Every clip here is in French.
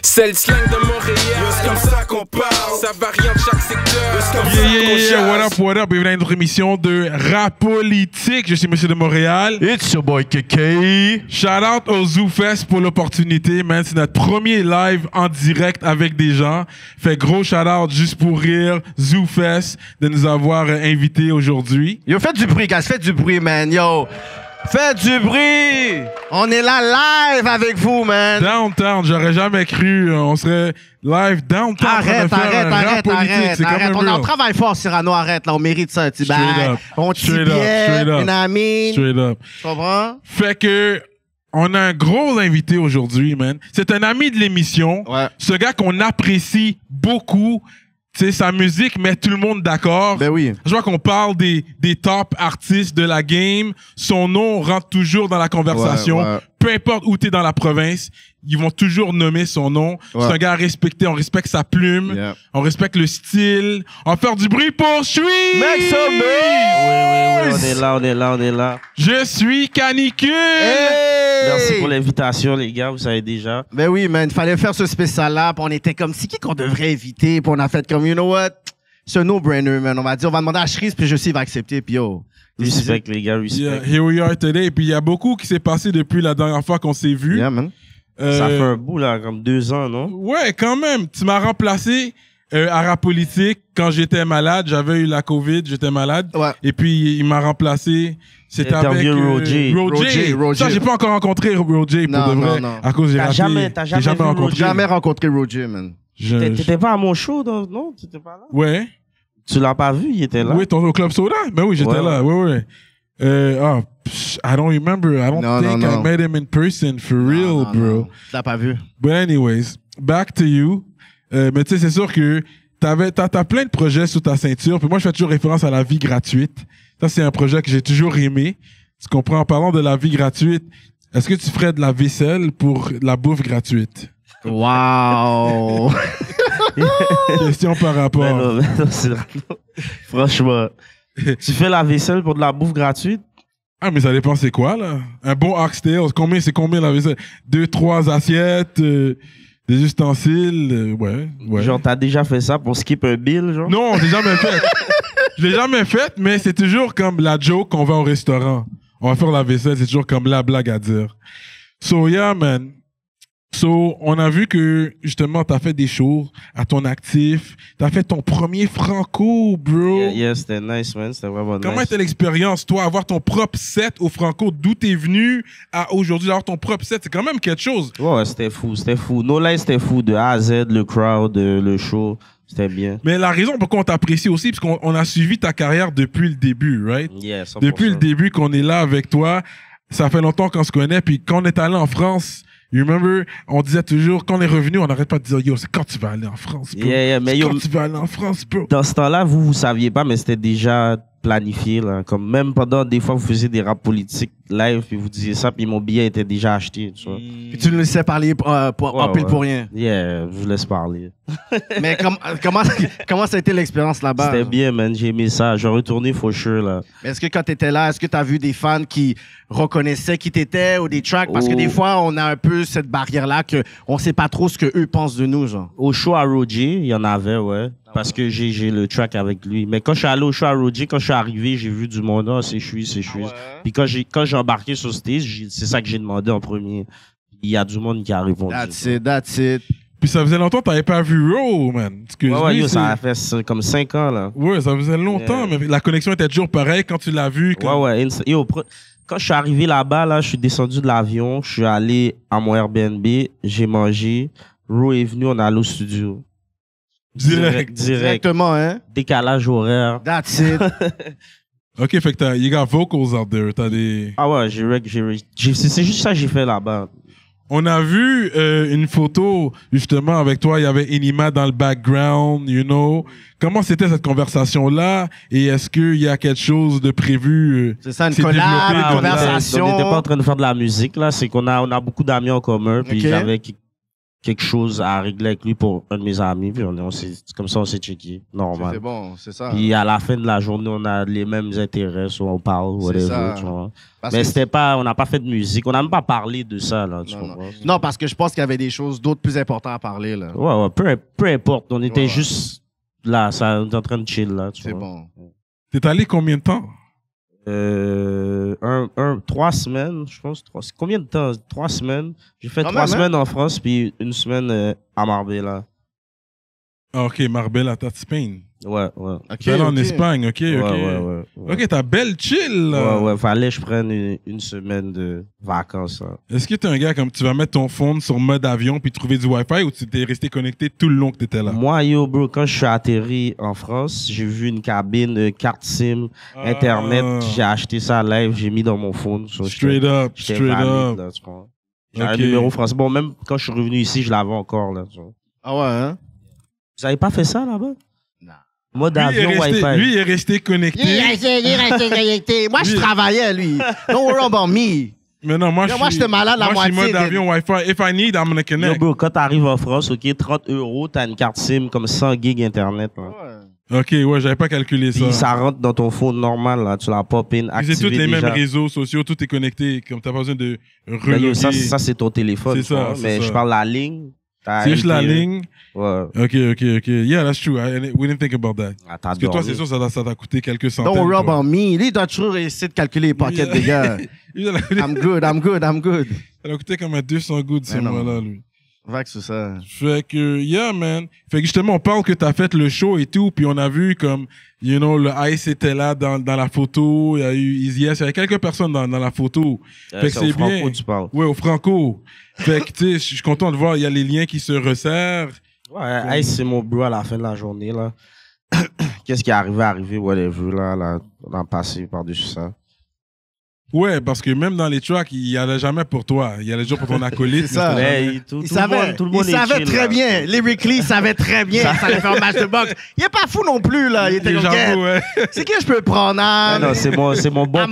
C'est le slang de Montréal, c'est comme ça qu'on parle. Ça varie en chaque secteur, c'est comme ça qu'on jase. What up, bienvenue à notre émission de Rap Politique. Je suis Monsieur de Montréal. It's your boy KK. Shout out au ZooFest pour l'opportunité, man. C'est notre premier live en direct avec des gens. Fait gros shout out juste pour rire, ZooFest, de nous avoir invités aujourd'hui. Yo, faites du bruit, guys. Faites du bruit, man. Yo, faites du bruit. On est là live avec vous, man. Downtown, j'aurais jamais cru. On serait live downtown. Arrête. On travaille fort, Cyrano. Arrête, là. On mérite ça, un petit bail. On tibette, une amie. Straight up. Tu comprends? Fait que... On a un gros invité aujourd'hui, man. C'est un ami de l'émission. Ouais. Ce gars qu'on apprécie beaucoup. Tu sais, sa musique met tout le monde d'accord. Ben oui. Je vois qu'on parle des top artistes de la game. Son nom rentre toujours dans la conversation. Ouais. Peu importe où tu es dans la province, ils vont toujours nommer son nom. Ouais. C'est un gars respecté. On respecte sa plume. Yeah. On respecte le style. On va faire du bruit pour Shui! Make some noise! Oui, on est là. Je suis Canicule! Hey! Merci pour l'invitation, les gars, vous savez déjà. Ben oui, man. Il fallait faire ce spécial-là. Puis on était comme, c'est qui qu'on devrait éviter? Puis on a fait comme, you know what? C'est un no-brainer, man. On va demander à Shreeze, puis je sais, il va accepter. Puis yo. Respect, les gars, respect. Yeah, here we are today. Puis il y a beaucoup qui s'est passé depuis la dernière fois qu'on s'est vu. Yeah, man. Ça fait un bout, là, comme 2 ans, non? Ouais, quand même. Tu m'as remplacé à Rap Politique quand j'étais malade. J'avais eu la COVID, j'étais malade. Ouais. Et puis il m'a remplacé. C'était avec Interview Roger. Ça, j'ai pas encore rencontré Roger pour de vrai. Non. À cause j'ai T'as raté. jamais j'ai vu rencontré. Jamais rencontré Roger, man. T'étais pas à mon show, non? T'étais pas là? Ouais. Tu l'as pas vu, il était là? Oui, au Club Soda. Ben oui, j'étais Ouais. là. Ouais. I don't remember. I don't think I met him in person for real, bro. Tu l'as pas vu. But anyways, back to you. Mais tu sais, c'est sûr que t'as plein de projets sous ta ceinture. Puis moi, je fais toujours référence à la vie gratuite. Ça, c'est un projet que j'ai toujours aimé. Tu comprends? En parlant de la vie gratuite, est-ce que tu ferais de la vaisselle pour la bouffe gratuite? Wow! Question par rapport. Non, franchement. Tu fais la vaisselle pour de la bouffe gratuite? Ah, mais ça dépend c'est quoi, là? Un bon oxtail, c'est combien la vaisselle? 2-3 assiettes, des ustensiles, ouais. Genre, t'as déjà fait ça pour skip un bill, genre? Non, je l'ai jamais fait. Je l'ai jamais fait, mais c'est toujours comme la joke qu'on va au restaurant. On va faire la vaisselle, c'est toujours comme la blague à dire. So, yeah, man. So, on a vu que, justement, t'as fait des shows à ton actif. T'as fait ton premier Franco, bro. Yeah, c'était nice, man. C'était vraiment Comment nice. était l'expérience, toi, avoir ton propre set au Franco? D'où t'es venu à aujourd'hui avoir ton propre set? C'est quand même quelque chose. Ouais, c'était fou. No Lie, c'était fou. De A à Z, le crowd, le show, c'était bien. Mais la raison pourquoi on t'apprécie aussi, parce qu'on a suivi ta carrière depuis le début, right? Yeah, 100%. Depuis le début qu'on est là avec toi, ça fait longtemps qu'on se connaît, puis quand on est allé en France, you remember, on disait toujours, quand on est revenu, on n'arrête pas de dire, yo, c'est quand tu vas aller en France, bro? Yeah, mais quand tu vas aller en France, bro? Dans ce temps-là, vous saviez pas, mais c'était déjà planifié, là. Comme même pendant des fois, vous faisiez des rap politiques live, puis vous disiez ça, puis mon billet était déjà acheté, tu vois. Puis tu nous laissais parler en pile pour rien. Yeah, je vous laisse parler. Mais comment ça a été l'expérience là-bas? C'était bien, man. J'ai aimé ça. Je retourné for sure, là. Est-ce que quand t'étais là, est-ce que t'as vu des fans qui reconnaissaient qui t'étais ou des tracks? Parce que des fois, on a un peu cette barrière-là que on sait pas trop ce que eux pensent de nous, genre. Au show à Roger, il y en avait, ouais. Parce que j'ai le track avec lui. Mais quand je suis allé au show à Roger, quand je suis arrivé, j'ai vu du monde. Ah, c'est Shui. Puis quand j'ai embarqué sur stage, c'est ça que j'ai demandé en premier. Il y a du monde qui a répondu. That's it. Puis ça faisait longtemps que t'avais pas vu Ro, man. Ouais, yo, ça a fait comme 5 ans, là. Ouais, ça faisait longtemps, mais la connexion était toujours pareille quand tu l'as vu. Ouais. Yo, quand je suis arrivé là-bas, là, je suis descendu de l'avion, je suis allé à mon Airbnb, j'ai mangé. Ro est venu, on est allé au studio. Direct. Directement, hein? Décalage horaire. That's it. OK, fait que you got vocals out there. T'as des... Ah ouais, c'est juste ça que j'ai fait là-bas. On a vu une photo, justement, avec toi. Il y avait Enima dans le background, you know. Comment c'était cette conversation-là? Et est-ce qu'il y a quelque chose de prévu? C'est ça, une collab, une conversation. On n'était pas en train de faire de la musique, là. C'est qu'on a beaucoup d'amis en commun. Puis quelque chose à régler avec lui pour un de mes amis. Puis comme ça, on s'est checké. Normal. C'est bon, c'est ça. Puis à la fin de la journée, on a les mêmes intérêts, soit on parle, whatever, tu vois. Mais c'était pas, on n'a pas fait de musique, on n'a même pas parlé de ça, là, tu comprends? Non, parce que je pense qu'il y avait des choses d'autres plus importantes à parler, là. Ouais, peu importe, on était juste là, on était en train de chill, là, tu vois. C'est bon. T'es allé combien de temps? 3 semaines, je pense. Combien de temps? 3 semaines. J'ai fait 3 semaines en France, puis 1 semaine à Marbella. Ah, ok, Marbella, t'as Spain. Ouais. T'es allé en Espagne, ok. Ouais. Ok, t'as belle chill, là. Ouais, fallait que je prenne une semaine de vacances. Hein. Est-ce que t'es un gars comme tu vas mettre ton phone sur mode avion puis trouver du Wi-Fi ou tu t'es resté connecté tout le long que t'étais là? Moi, yo, bro, quand je suis atterri en France, j'ai vu une cabine, carte SIM, Internet. J'ai acheté ça live, j'ai mis dans mon phone. Straight up. J'ai un numéro français. Bon, même quand je suis revenu ici, je l'avais encore, là. Tu vois. Ah ouais, hein? Vous avez pas fait ça, là-bas? Non. Mode avion, Wi-Fi. Lui, il est resté connecté. Il est resté connecté. Moi, je travaillais, lui. Don't worry about me. Mais non, moi, j'étais malade la moitié. Moi, je suis mode avion Wi-Fi. If I need, I'm gonna connect. Yo, bro, quand t'arrives en France, ok, 30 €, t'as une carte SIM comme 100 gigs Internet. Là. Ouais. Ok, ouais, j'avais pas calculé ça. Puis ça rentre dans ton phone normal, là. Tu la pop-in, activé c'est tous les déjà. mêmes réseaux sociaux, tout est connecté. Comme t'as pas besoin de reloguer. Ça c'est ton téléphone. C'est ça, mais je parle de la ligne. C'est juste la ligne. Ouais. Ok. Yeah, that's true. We didn't think about that. Parce que toi, c'est sûr, ça t'a coûté quelques centaines. Don't worry about me. Lui, il doit toujours essayer de calculer les paquets des gars. I'm good. Ça a coûté comme à 200 gouttes ce mois-là, lui. Vague sur ça. Fait que, yeah, man. Fait que justement, on parle que t'as fait le show et tout, puis on a vu comme, you know, le Ice était là dans la photo, il y a eu Easy S, il y avait quelques personnes dans la photo. Fait que c'est bien. Franco, tu parles. Ouais, au Franco. Fait que, tu sais, je suis content de voir, il y a les liens qui se resserrent. Ouais, Ice, c'est mon bro à la fin de la journée, là. Qu'est-ce qui est arrivé, whatever, là, on a passé par-dessus ça. Ouais, parce que même dans les tracks, il y allait jamais pour toi. Il y allait toujours pour ton acolyte. C'est ça. Tout Il savait très bien. Lyrically, il savait très bien. Ça allait faire un match de boxe. Il est pas fou non plus, là. Il était comme ouais. C'est qui je peux prendre? Non, c'est mon bon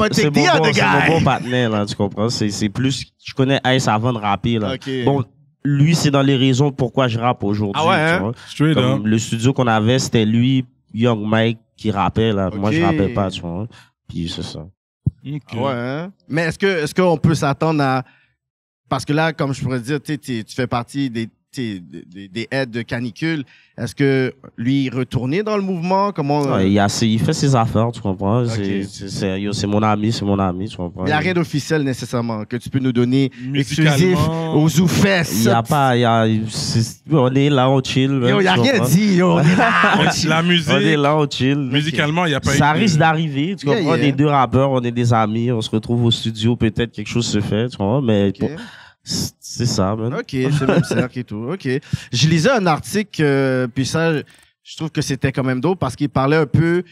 partenaire, là, tu comprends? C'est plus, je connais Ice avant de rapper, là. Okay. Bon, lui, c'est dans les raisons pourquoi je rappe aujourd'hui. Ah ouais, hein? Tu vois? Straight up. Le studio qu'on avait, c'était lui, Young Mike, qui rappait, là. Okay. Moi, je rappais pas, tu vois. Puis c'est ça. Okay. Ah ouais, hein? Mais est-ce qu'on peut s'attendre à... Parce que là, comme je pourrais dire, tu fais partie des aides de canicule. Est-ce que lui, retourner dans le mouvement? Comment... Ouais, il fait ses affaires, tu comprends? Okay. C'est mon ami, tu comprends? Il n'y a rien d'officiel nécessalement que tu peux nous donner Musicalement. exclusif aux Zoufesses. Il n'y a pas... on est là, on chill. Yo, il n'y a rien dit. Yo, on est là. La musique. On est là, on chill. Musicalement, il n'y a pas ça risque d'arriver, tu comprends? Yeah. On est 2 rappeurs, on est des amis, on se retrouve au studio, peut-être quelque chose se fait, tu comprends? Mais Okay. bon, c'est ça, man. OK, c'est le même cercle et tout. OK. Je lisais un article, puis ça, je trouve que c'était quand même dope parce qu'il parlait un peu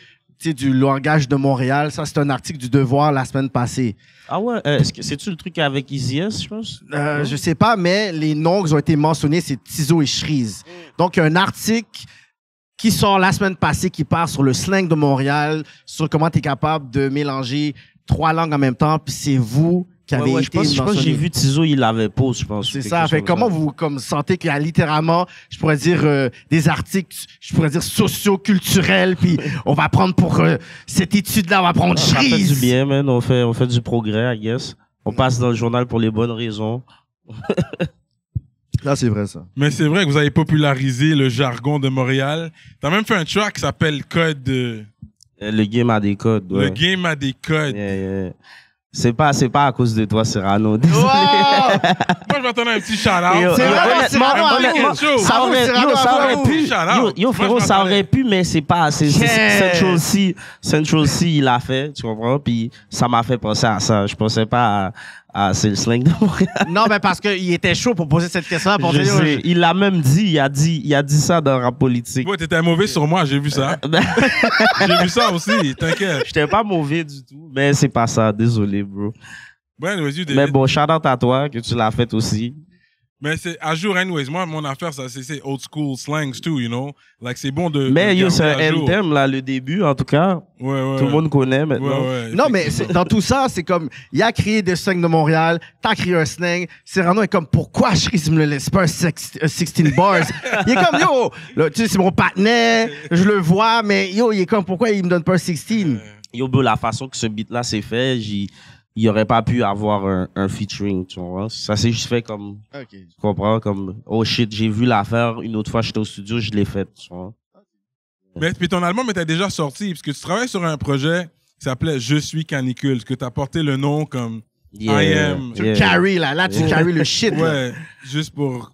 du langage de Montréal. Ça, c'est un article du Devoir la semaine passée. Ah ouais? C'est-tu le truc avec Easy S, je pense? Je sais pas, mais les noms qui ont été mentionnés, c'est Tizo et Shreeze. Donc, il y a un article qui sort la semaine passée qui part sur le slang de Montréal, sur comment tu es capable de mélanger 3 langues en même temps, puis c'est vous qui avez été je pense que j'ai vu Tizo, il l'avait posé, je pense. C'est ça. Fait comment vous sentez qu'il y a littéralement, je pourrais dire, des articles, je pourrais dire socio-culturels, puis on va prendre pour cette étude-là, on va prendre Ça fait Shreeze. du bien, man. On fait du progrès, I guess. On passe dans le journal pour les bonnes raisons. Là, c'est vrai, ça. Mais c'est vrai que vous avez popularisé le jargon de Montréal. T'as même fait un track qui s'appelle Code. Le game a des codes, ouais. Le game a des codes. Yeah. C'est pas à cause de toi, Cyrano. Désolé. Wow! Moi, je m'attendais à un petit shout-out. C'est vrai, honnêtement, ça aurait pu. Yo, frérot, ça aurait pu, mais c'est pas. Central C, il l'a fait, tu comprends? Puis ça m'a fait penser à ça. Je pensais pas à c'est le slang de Montréal. Non, mais parce qu'il était chaud pour poser cette question-là. Je sais. Il l'a même dit. Il a dit ça dans le rap politique. Ouais, t'étais mauvais sur moi, j'ai vu ça. J'ai vu ça aussi, t'inquiète. J'étais pas mauvais du tout, mais c'est pas ça. Désolé, bro. Ouais, vas-y, mais bon, shout out à toi, que tu l'as fait aussi. Mais c'est à jour, anyways. Moi, mon affaire, ça, c'est old school slangs, too, you know? Like, c'est bon de. Mais de c'est garder à un jour. anthem, là, le début, en tout cas. Ouais. Tout le monde connaît maintenant. Ouais, Non, mais dans tout ça, c'est comme, il a créé des slangs de Montréal, t'as créé un slang, Cyrano est comme, pourquoi Shreeze me le laisse pas un 16 bars? Il est comme, yo, là, tu sais, c'est mon partenaire, je le vois, mais yo, il est comme, pourquoi il me donne pas un 16? Yo, bro, la façon que ce beat-là s'est fait, il aurait pas pu avoir un featuring, tu vois. Ça s'est juste fait comme, tu comprends, comme, oh shit, j'ai vu l'affaire, une autre fois j'étais au studio, je l'ai faite, tu vois. Mais puis ton album était déjà sorti, parce que tu travailles sur un projet qui s'appelait Je suis canicule, parce que tu as porté le nom comme I am. Tu carry, là, tu carry le shit. Là. Ouais, juste pour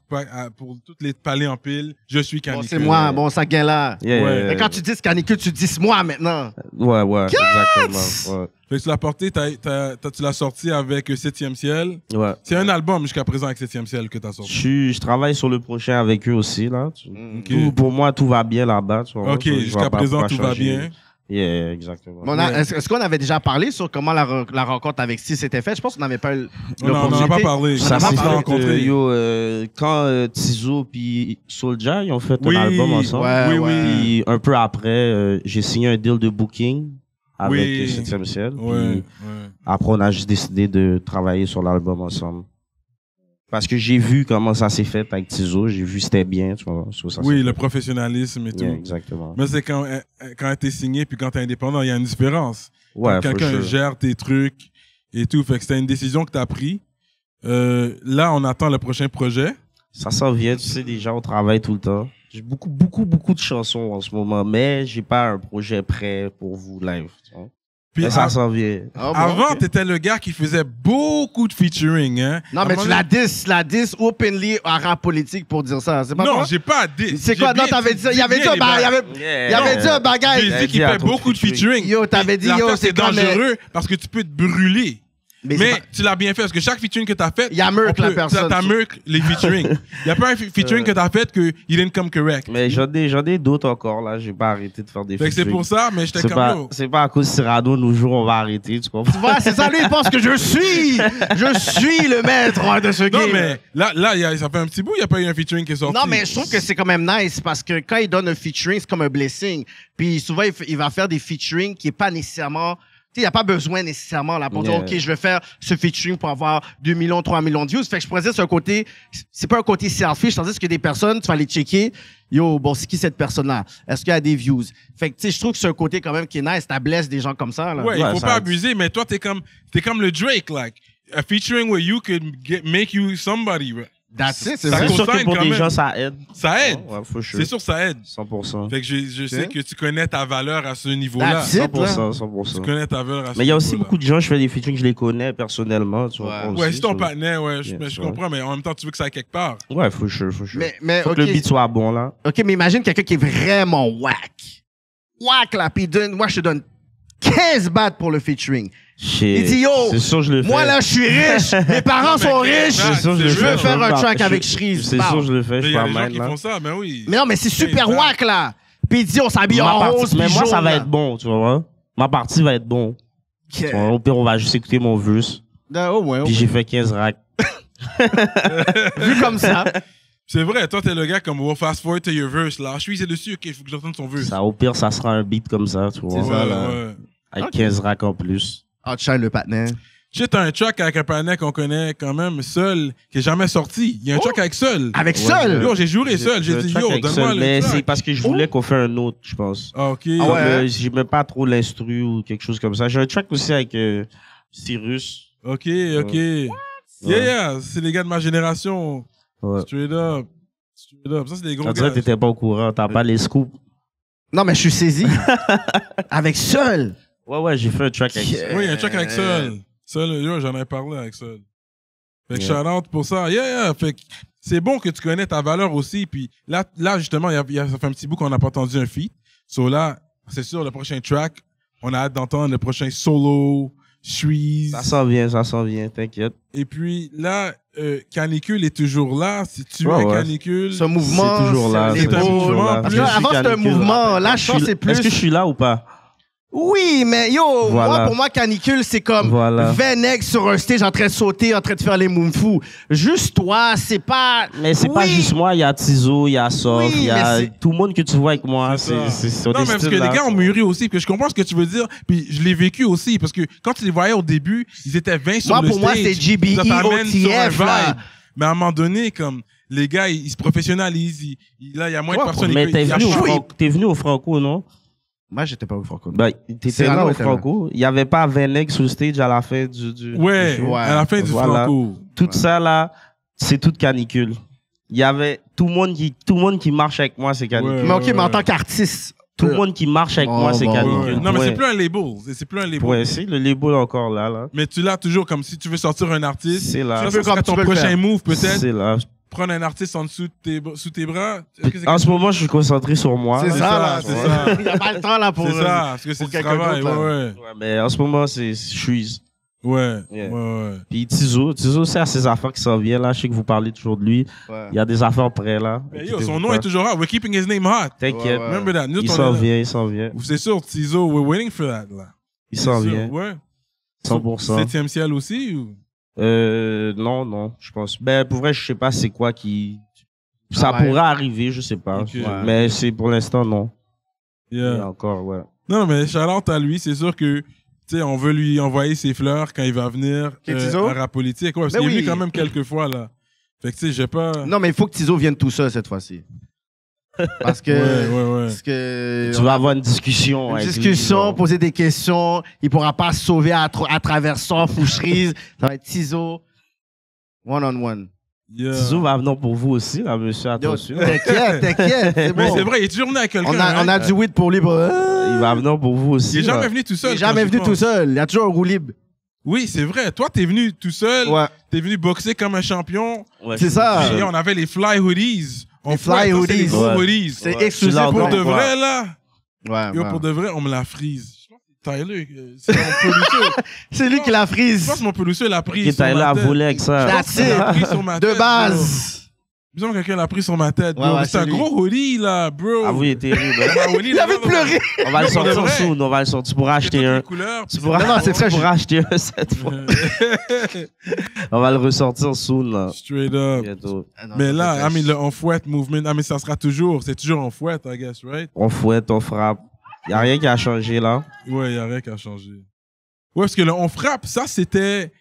toutes les palais en pile, Je suis Bon, canicule. c'est moi, bon, ça gagne là. Ouais. Mais quand tu dis canicule, tu dis moi maintenant. Ouais, exactement. Ouais. Fait que tu l'as porté, tu l'as sorti avec 7e ciel. Ouais. C'est un album jusqu'à présent avec 7e ciel que tu as sorti. Je travaille sur le prochain avec eux aussi, là. Ok. Pour moi, tout va bien là-bas, tu vois. Ok, Je vois jusqu'à pas présent, pourquoi tout va changer. bien. Yeah, exactement. Bon, est-ce qu'on avait déjà parlé sur comment la rencontre avec Steve s'était faite? Je pense qu'on n'avait pas eu On n'en a pas parlé. Ça On s'est s'est fait, rencontrés. quand Tizo puis Soulja, ils ont fait un album ensemble. Oui. Puis un peu après, j'ai signé un deal de booking avec Oui. 7e ciel. Ouais. Puis après, on a juste décidé de travailler sur l'album ensemble. Parce que j'ai vu comment ça s'est fait avec Tizo, j'ai vu c'était bien, tu vois. So, ça Oui, s'est le fait. professionnalisme et tout. Yeah, exactement. Mais c'est quand t'es signé puis quand t'es indépendant, il y a une différence. Ouais, Quand quelqu'un for sure. gère tes trucs et tout. Fait que c'était une décision que t'as prise. Là, on attend le prochain projet. Ça s'en vient, tu sais, déjà, on travaille tout le temps. J'ai beaucoup de chansons en ce moment, mais j'ai pas un projet prêt pour vous live. Tu vois. Puis Mais ça s'en vient. avant, t'étais le gars qui faisait beaucoup de featuring, hein. Non, mais tu la dis openly à rap politique pour dire ça. C'est pas Non, quoi? j'ai pas dit. C'est quoi? Non, t'avais dit ça. Il avait dit un bagage. J'ai dit qu'il fait beaucoup de featuring. Yo, t'avais dit, L'affaire, yo, c'est c'est comme, dangereux parce que tu peux te brûler. Mais Mais tu l'as bien fait parce que chaque featuring que t'as fait, Il y a meurtre la personne. T'as meurtre les featuring. Il y a pas un featuring que t'as fait que il didn't come correct. Mais j'en ai d'autres encore, là. J'ai pas arrêté de faire des Fait que c'est featuring. pour ça, mais j'étais C'est comme pas, yo. c'est pas à cause de Cyrano, nos jours, on va arrêter, tu comprends? Voilà, c'est ça, lui, il pense que je suis le maître de ce Non, game. mais là, ça fait un petit bout, il n'y a pas eu un featuring qui est sorti. Non, mais je trouve que c'est quand même nice parce que quand il donne un featuring, c'est comme un blessing. Puis souvent, il va faire des featuring qui est pas nécessairement... Tu sais, il n'y a pas besoin nécessairement là, pour dire, OK, je vais faire ce featuring pour avoir 2 millions, 3 millions de views. Fait que je pourrais dire c'est un côté... C'est pas un côté selfish, tandis que des personnes, tu vas les checker. Yo, bon, c'est qui cette personne-là? Est-ce qu'il y a des views? Fait que, tu sais, je trouve que c'est un côté quand même qui est nice. T'as blesse des gens comme ça, là. Ouais, il faut ça pas a- abuser, mais toi, t'es comme le Drake, like. A featuring where you could make you somebody. Right? That's it, c'est Ça vrai. C'est sûr que consigne pour quand des même. gens, ça aide. Ça aide. Ouais, for sure. C'est sûr, ça aide. 100%. Fait que je sais que tu connais ta valeur à ce niveau-là. That's it. 100%. Tu connais ta valeur à ce Mais il y a aussi niveau-là. beaucoup de gens, je fais des featuring, je les connais personnellement. Tu vois, Ouais, aussi, c'est ton so- partenaire, ouais, Yeah, mais je tu vois. comprends, mais en même temps, tu veux que ça aille quelque part. Ouais, for sure. Mais Faut OK. que le beat soit bon, là. OK, mais imagine quelqu'un qui est vraiment whack. Whack, là, puis moi, je te donne 15 bahts pour le featuring. Shit. Il dit, yo, c'est sûr, je le fais. Moi, là, je suis riche. Mes parents sont riches. C'est sûr, Je veux fais. faire un pas- track je- avec Shreeze. C'est Bam. sûr, je le fais. Mais Je il suis y a pas des gens mal, qui là. font ça, mais oui. Mais non, mais c'est super 15 whack, là. Puis il dit, on s'habille en rose, Mais puis moi, jaune, ça va là. être bon, tu vois. Ma partie va être bon. Tu vois, au pire, on va juste écouter mon verse. Oh, ouais, Puis j'ai fait 15 racks. vu comme ça. C'est vrai, toi, t'es le gars comme, well, fast forward to your verse, là. Je suis c'est dessus, ok, il faut que j'entende son verse. Ça, au pire, ça sera un beat comme ça, tu vois. C'est ça, là. Ouais. Avec Ok. 15 racks en plus. Outshine le partenaire. Shit, t'as un track avec un panel qu'on connaît quand même, Seul, qui est jamais sorti. Il y a un track avec Seul. Avec Ouais, Seul. Yo, j'ai juré Seul. J'ai dit, yo, donne-moi Mais le c'est track. parce que je voulais qu'on fait un autre, je pense. Ah, ok. Ah ouais. J'ai même pas trop l'instru ou quelque chose comme ça. J'ai un track aussi avec Cyrus. Ok. Yeah, c'est les gars de ma génération. Ouais. Straight up. Ça, c'est des gros On dirait gars. que t'étais pas au courant, t'as pas les scoops. Non, mais je suis saisi. Avec Seul. Ouais, j'ai fait un track avec Yeah. Oui, il y a un track avec Seul. Seul, yo, j'en ai parlé avec Seul. Fait que Yeah. shout out pour ça. Yeah. Fait que c'est bon que tu connais ta valeur aussi. Puis là justement, ça fait un petit bout qu'on n'a pas entendu un feat. So là, c'est sûr, le prochain track, on a hâte d'entendre le prochain solo, Shreeze. Ça s'en vient, t'inquiète. Et puis là, Canicule est toujours là. Si tu Ouais, es ouais. Canicule. Ce mouvement. C'est toujours là. les c'est beaux- toujours là. Parce Je que suis avant, c'était un Canicule. mouvement. Là, je pense que c'est plus. Est-ce que je suis là ou pas? Oui, mais yo, Voilà. pour moi, canicule, c'est comme Voilà. 20 nègres sur un stage en train de sauter, en train de faire les moonfous. Juste toi, c'est pas... Mais c'est pas Oui. juste moi, il y a Tizo, il y a Sof, Oui, il y a mais c'est- tout le monde que tu vois avec moi. C'est Non, mais des parce que styles, les là. gars ont mûri aussi, que je comprends ce que tu veux dire, puis je l'ai vécu aussi, parce que quand tu les voyais au début, ils étaient 20 sur Moi, le pour moi, stage. c'est GBE, Ça t'amène sur un OTF, là. vibe. Mais à un moment donné, comme, les gars, ils se professionnalisent, là, il y a moins de personnes. Mais t'es il y a venu, chaud. t'es venu au Franco, non? Moi, j'étais pas au Franco. Ben, t'étais Cyrano là au était là. Franco. Il y avait pas 20 nègres sur le stage à la fin du Ouais, show. à la fin du Voilà. Franco. Tout ça, là, c'est toute canicule. Il y avait tout le monde qui marche avec moi, c'est canicule. Ouais. Mais OK, mais en tant qu'artiste... Tout le monde qui marche avec Oh, moi, c'est bon, canicule. Ouais. Non, mais Ouais. c'est plus un label. C'est plus un label. Ouais, c'est le label encore là. Mais tu l'as toujours comme si tu veux sortir un artiste. C'est là. Ça, Un ça peu serait comme ton tu peux le prochain faire. move, peut-être. C'est là. Prendre un artiste en dessous de sous tes bras. Est-ce que c'est En ce moment, je suis concentré sur moi. C'est là. ça, là. c'est ça. Il n'y a pas le temps, là, pour... C'est ça, parce que c'est pour du quelqu'un travail. d'autre, là. Ouais, Ouais, mais en ce moment, c'est Shreeze. ouais. Yeah. Ouais. Puis Tizo, c'est à ses affaires qui s'en viennent là. Je sais que vous parlez toujours de lui. Ouais. Il y a des affaires prêtes là. Mais yo, son nom est toujours hot. We're keeping his name hot. T'inquiète. Ouais. Remember that. Nous, Il on s'en est là. vient, il s'en vient. C'est sûr, Tizo, we're waiting for that, là. Il s'en C'est sûr, vient. Ouais. 100%. 7e ciel aussi ou? Non, je pense. Ben, pour vrai, je sais pas c'est quoi qui. Ça Ah ouais. pourrait arriver, je sais pas. Ok. Ouais. Mais c'est pour l'instant, non. Il y a Yeah. encore, ouais. Non, mais shout-out à lui. C'est sûr que, tu sais, on veut lui envoyer ses fleurs quand il va venir Tizo? à Rap Politique. Ouais, parce Ben qu'il est oui. venu quand même quelques fois, là. Fait que, tu sais, j'ai pas... Non, mais il faut que Tizo vienne tout seul cette fois-ci. Parce que... Ouais. Parce que... Tu vas avoir une discussion. Une avec discussion, lui, poser des questions. Il pourra pas se sauver à travers son foucherise. Ça va être Tizo. One-on-one. Yeah. Tizo va venir pour vous aussi, là, monsieur. Yo, Attention. T'inquiète, c'est Mais bon. c'est vrai, il est toujours venu avec quelqu'un. On a, on a du weed pour lui. Il va venir pour vous aussi. Il est là. jamais venu tout Il seul. est jamais quand venu j'y tout pense. seul. Il y a toujours un roue libre. Oui, c'est vrai. Toi, t'es venu tout seul. Ouais. T'es venu boxer comme un champion. Ouais, C'est ça. Puis on avait les fly hoodies. Les fly ça, c'est les hoodies. gros Ouais. hoodies. C'est Ouais. exclusif Tu l'as pour Pour de encore. vrai, là. Ouais, Yo, ouais. pour de vrai, on me la frise. Je pense que Tyler, c'est mon producer. C'est lui qui la Je frise. pense que mon producer l'a pris Qui sur est allé ma à tête. voler avec ça. That's Il l'a it. pris sur ma De tête, base. Il me semble que quelqu'un l'a pris sur ma tête, bro. Ouais, ouais, Mais c'est un c'est lui. gros hoodie, là, bro. Ah oui, il est terrible. hein. Un hoodie, Il là, avait là, pleuré. On va le Non, pour de sortir vrai. soon. On va le sortir. Tu pourras C'est acheter toutes un. les couleurs. Tu pourras, Non, non, c'est tu fraîche. pourras acheter un cette fois. On va le ressortir soon, là. Straight up. Bientôt. Mais là, le on fouette movement, mais ça sera toujours, c'est toujours on fouette, I guess, right? On fouette, on frappe. Il n'y a rien qui a changé, là. Ouais, y a rien qui a changé. Ouais, parce que le on frappe, ça c'était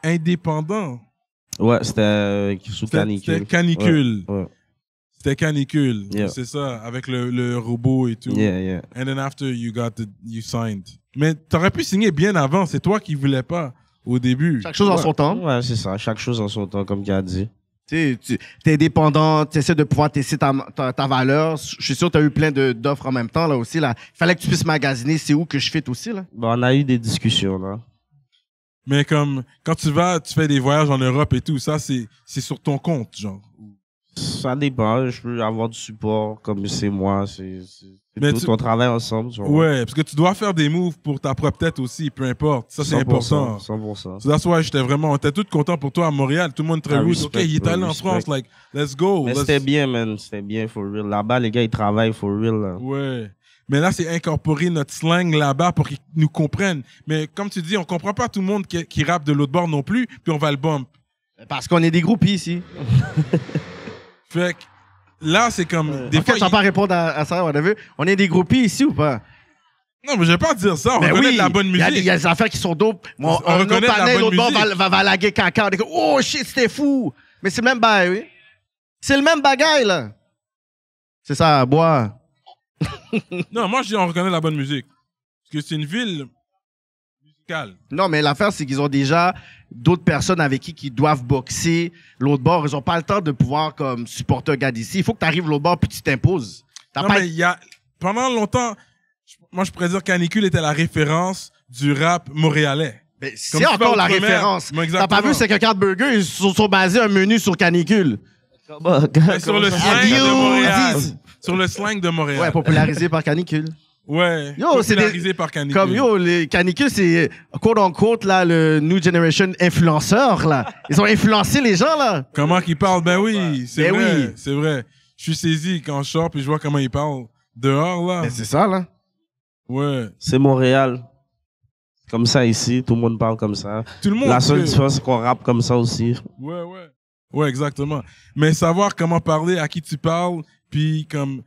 indépendant. Ouais, c'était sous canicule. C'était canicule. Ouais. C'était canicule. Yeah. C'est ça, avec le robot et tout. Yeah. And then after you signed. Mais t'aurais pu signer bien avant, c'est toi qui voulais pas au début. Chaque chose en Ouais. son temps. Ouais, c'est ça. Chaque chose en son temps, comme tu as dit. Tu es dépendant, tu essaies de pouvoir tester ta valeur. Je suis sûr que tu as eu plein d'offres en même temps là aussi. Il fallait que tu puisses magasiner c'est où que je fit aussi. Là. Bon, on a eu des discussions, là. Mais comme quand tu fais des voyages en Europe et tout, ça c'est sur ton compte, genre. Ça dépend. Je peux avoir du support, comme c'est moi. C'est Mais tout. tu- On travaille ensemble. tu vois. Ouais, parce que tu dois faire des moves pour ta propre tête aussi, peu importe. Ça, c'est 100%, important. 100%. So that's why on était tous contents pour toi à Montréal. Tout le monde très Ah, rude. respect, OK, il est bro, allé en respect. France, like, let's go. Mais let's- c'était bien, man. C'était bien, for real. Là-bas, les gars, ils travaillent for real. Là. Ouais. Mais là, c'est incorporer notre slang là-bas pour qu'ils nous comprennent. Mais comme tu dis, on comprend pas tout le monde qui rappe de l'autre bord non plus, puis on va le bump. Parce qu'on est des groupies ici. Fait que là, c'est comme... Des En fait, fois, je vais pas répondre à ça. On a vu. On est des groupies ici ou pas? Non, mais je vais pas dire ça. On Ben reconnaît oui, de la bonne il y a musique. des affaires qui sont dope. On reconnaît de la bonne l'autre bord musique. va laguer caca. On est comme, oh shit, c'était fou. Mais c'est le même bail, oui. C'est le même bagaille, là. C'est ça, bois. Non, moi, je dis on reconnaît la bonne musique. Parce que c'est une ville musicale. Non, mais l'affaire, c'est qu'ils ont déjà d'autres personnes avec qui doivent boxer l'autre bord. Ils ont pas le temps de pouvoir comme supporter un gars d'ici. Il faut que tu arrives l'autre bord puis tu t'imposes. T'as Non, pas... mais il y a... Pendant longtemps, moi, je pourrais dire Canicule était la référence du rap montréalais. Mais Comme c'est tu vas encore la outre-mer. référence. Mais T'as pas exactement. vu, c'est que Carte Burger, ils sont basés un menu sur canicule. Mais sur le slang de Abuse. Montréal. Sur le slang de Montréal. Ouais, popularisé par canicule. Ouais. Yo, c'est popularisé par Canicule. Comme yo, les canicules, c'est quote-unquote là, le New Generation influenceur. Là. Ils ont influencé les gens. Là. Comment qu'il parle? Ben oui, c'est Ben vrai. oui. C'est vrai. Je suis saisi quand je sors puis je vois comment il parle dehors, là. Mais c'est ça, là. Ouais. C'est Montréal. Comme ça ici, tout le monde parle comme ça. Tout le monde. La seule différence, c'est qu'on rappe comme ça aussi. Ouais, ouais. Ouais, exactement. Mais savoir comment parler, à qui tu parles, puis comme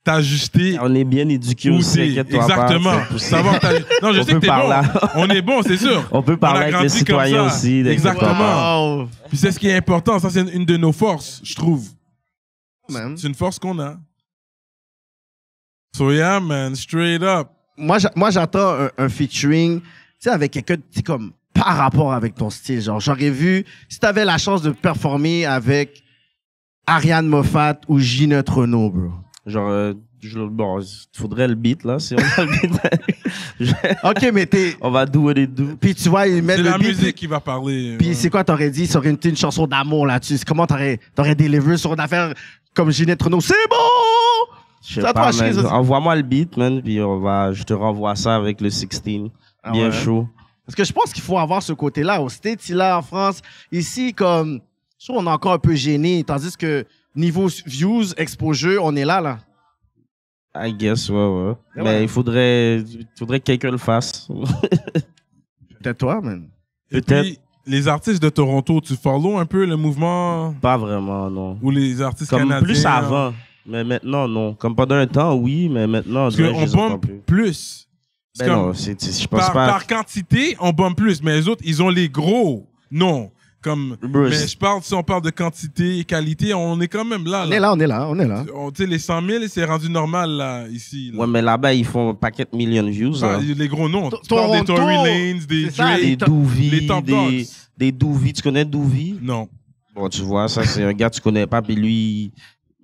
t'ajuster. On est bien éduqués aussi, inquiète-toi pas. Exactement. Savoir non, je sais que t'es bon. On est bon, c'est sûr. On peut parler avec les citoyens aussi. Exactement. Wow. Puis c'est ce qui est important. Ça, c'est une de nos forces, je trouve. Man. C'est une force qu'on a. So yeah, man, straight up. Moi, j'attends un featuring, tu sais, avec quelqu'un, tu sais, comme, par rapport avec ton style. Genre, j'aurais vu, si t'avais la chance de performer avec Ariane Moffat ou Ginette Renault, bro. Genre, bon, il faudrait le beat, là, si on a le beat. OK, mais on va do what it do. Puis tu vois, ils mettent le beat. C'est la musique qui va parler. Puis c'est quoi, t'aurais dit, ça aurait été une chanson d'amour là-dessus. Comment t'aurais délivré sur une affaire comme Ginette Renault? C'est bon! Je sais pas, man. Envoie-moi le beat, man, puis je te renvoie ça avec le 16. Bien chaud. Parce que je pense qu'il faut avoir ce côté-là. Au States, là, en France, ici, comme, je trouve on est encore un peu gêné. Tandis que niveau views, exposure, on est là. I guess, ouais. Mais il faudrait que quelqu'un le fasse. Peut-être toi, man. Peut-être. Puis, les artistes de Toronto, tu follow un peu le mouvement? Pas vraiment, non. Ou les artistes comme canadiens? Plus avant. Mais maintenant, non. Comme pendant un temps, oui, mais maintenant, parce qu'on bombe plus. Ben non, je pense pas. Par quantité, on bombe plus. Mais les autres, ils ont les gros. Non. Comme, mais si on parle de quantité et qualité, on est quand même là. On est là. Tu sais, les 100 000, c'est rendu normal, là, ici. Là. Ouais, mais là-bas, ils font un paquet de millions de views. Bah, les gros noms. Tu parles des Tory Lanez, des Drake, des Doovie, les Top Dogs. Des Doovie. Tu connais Doovie? Non. Bon, tu vois, ça, c'est un gars que tu connais pas, puis lui...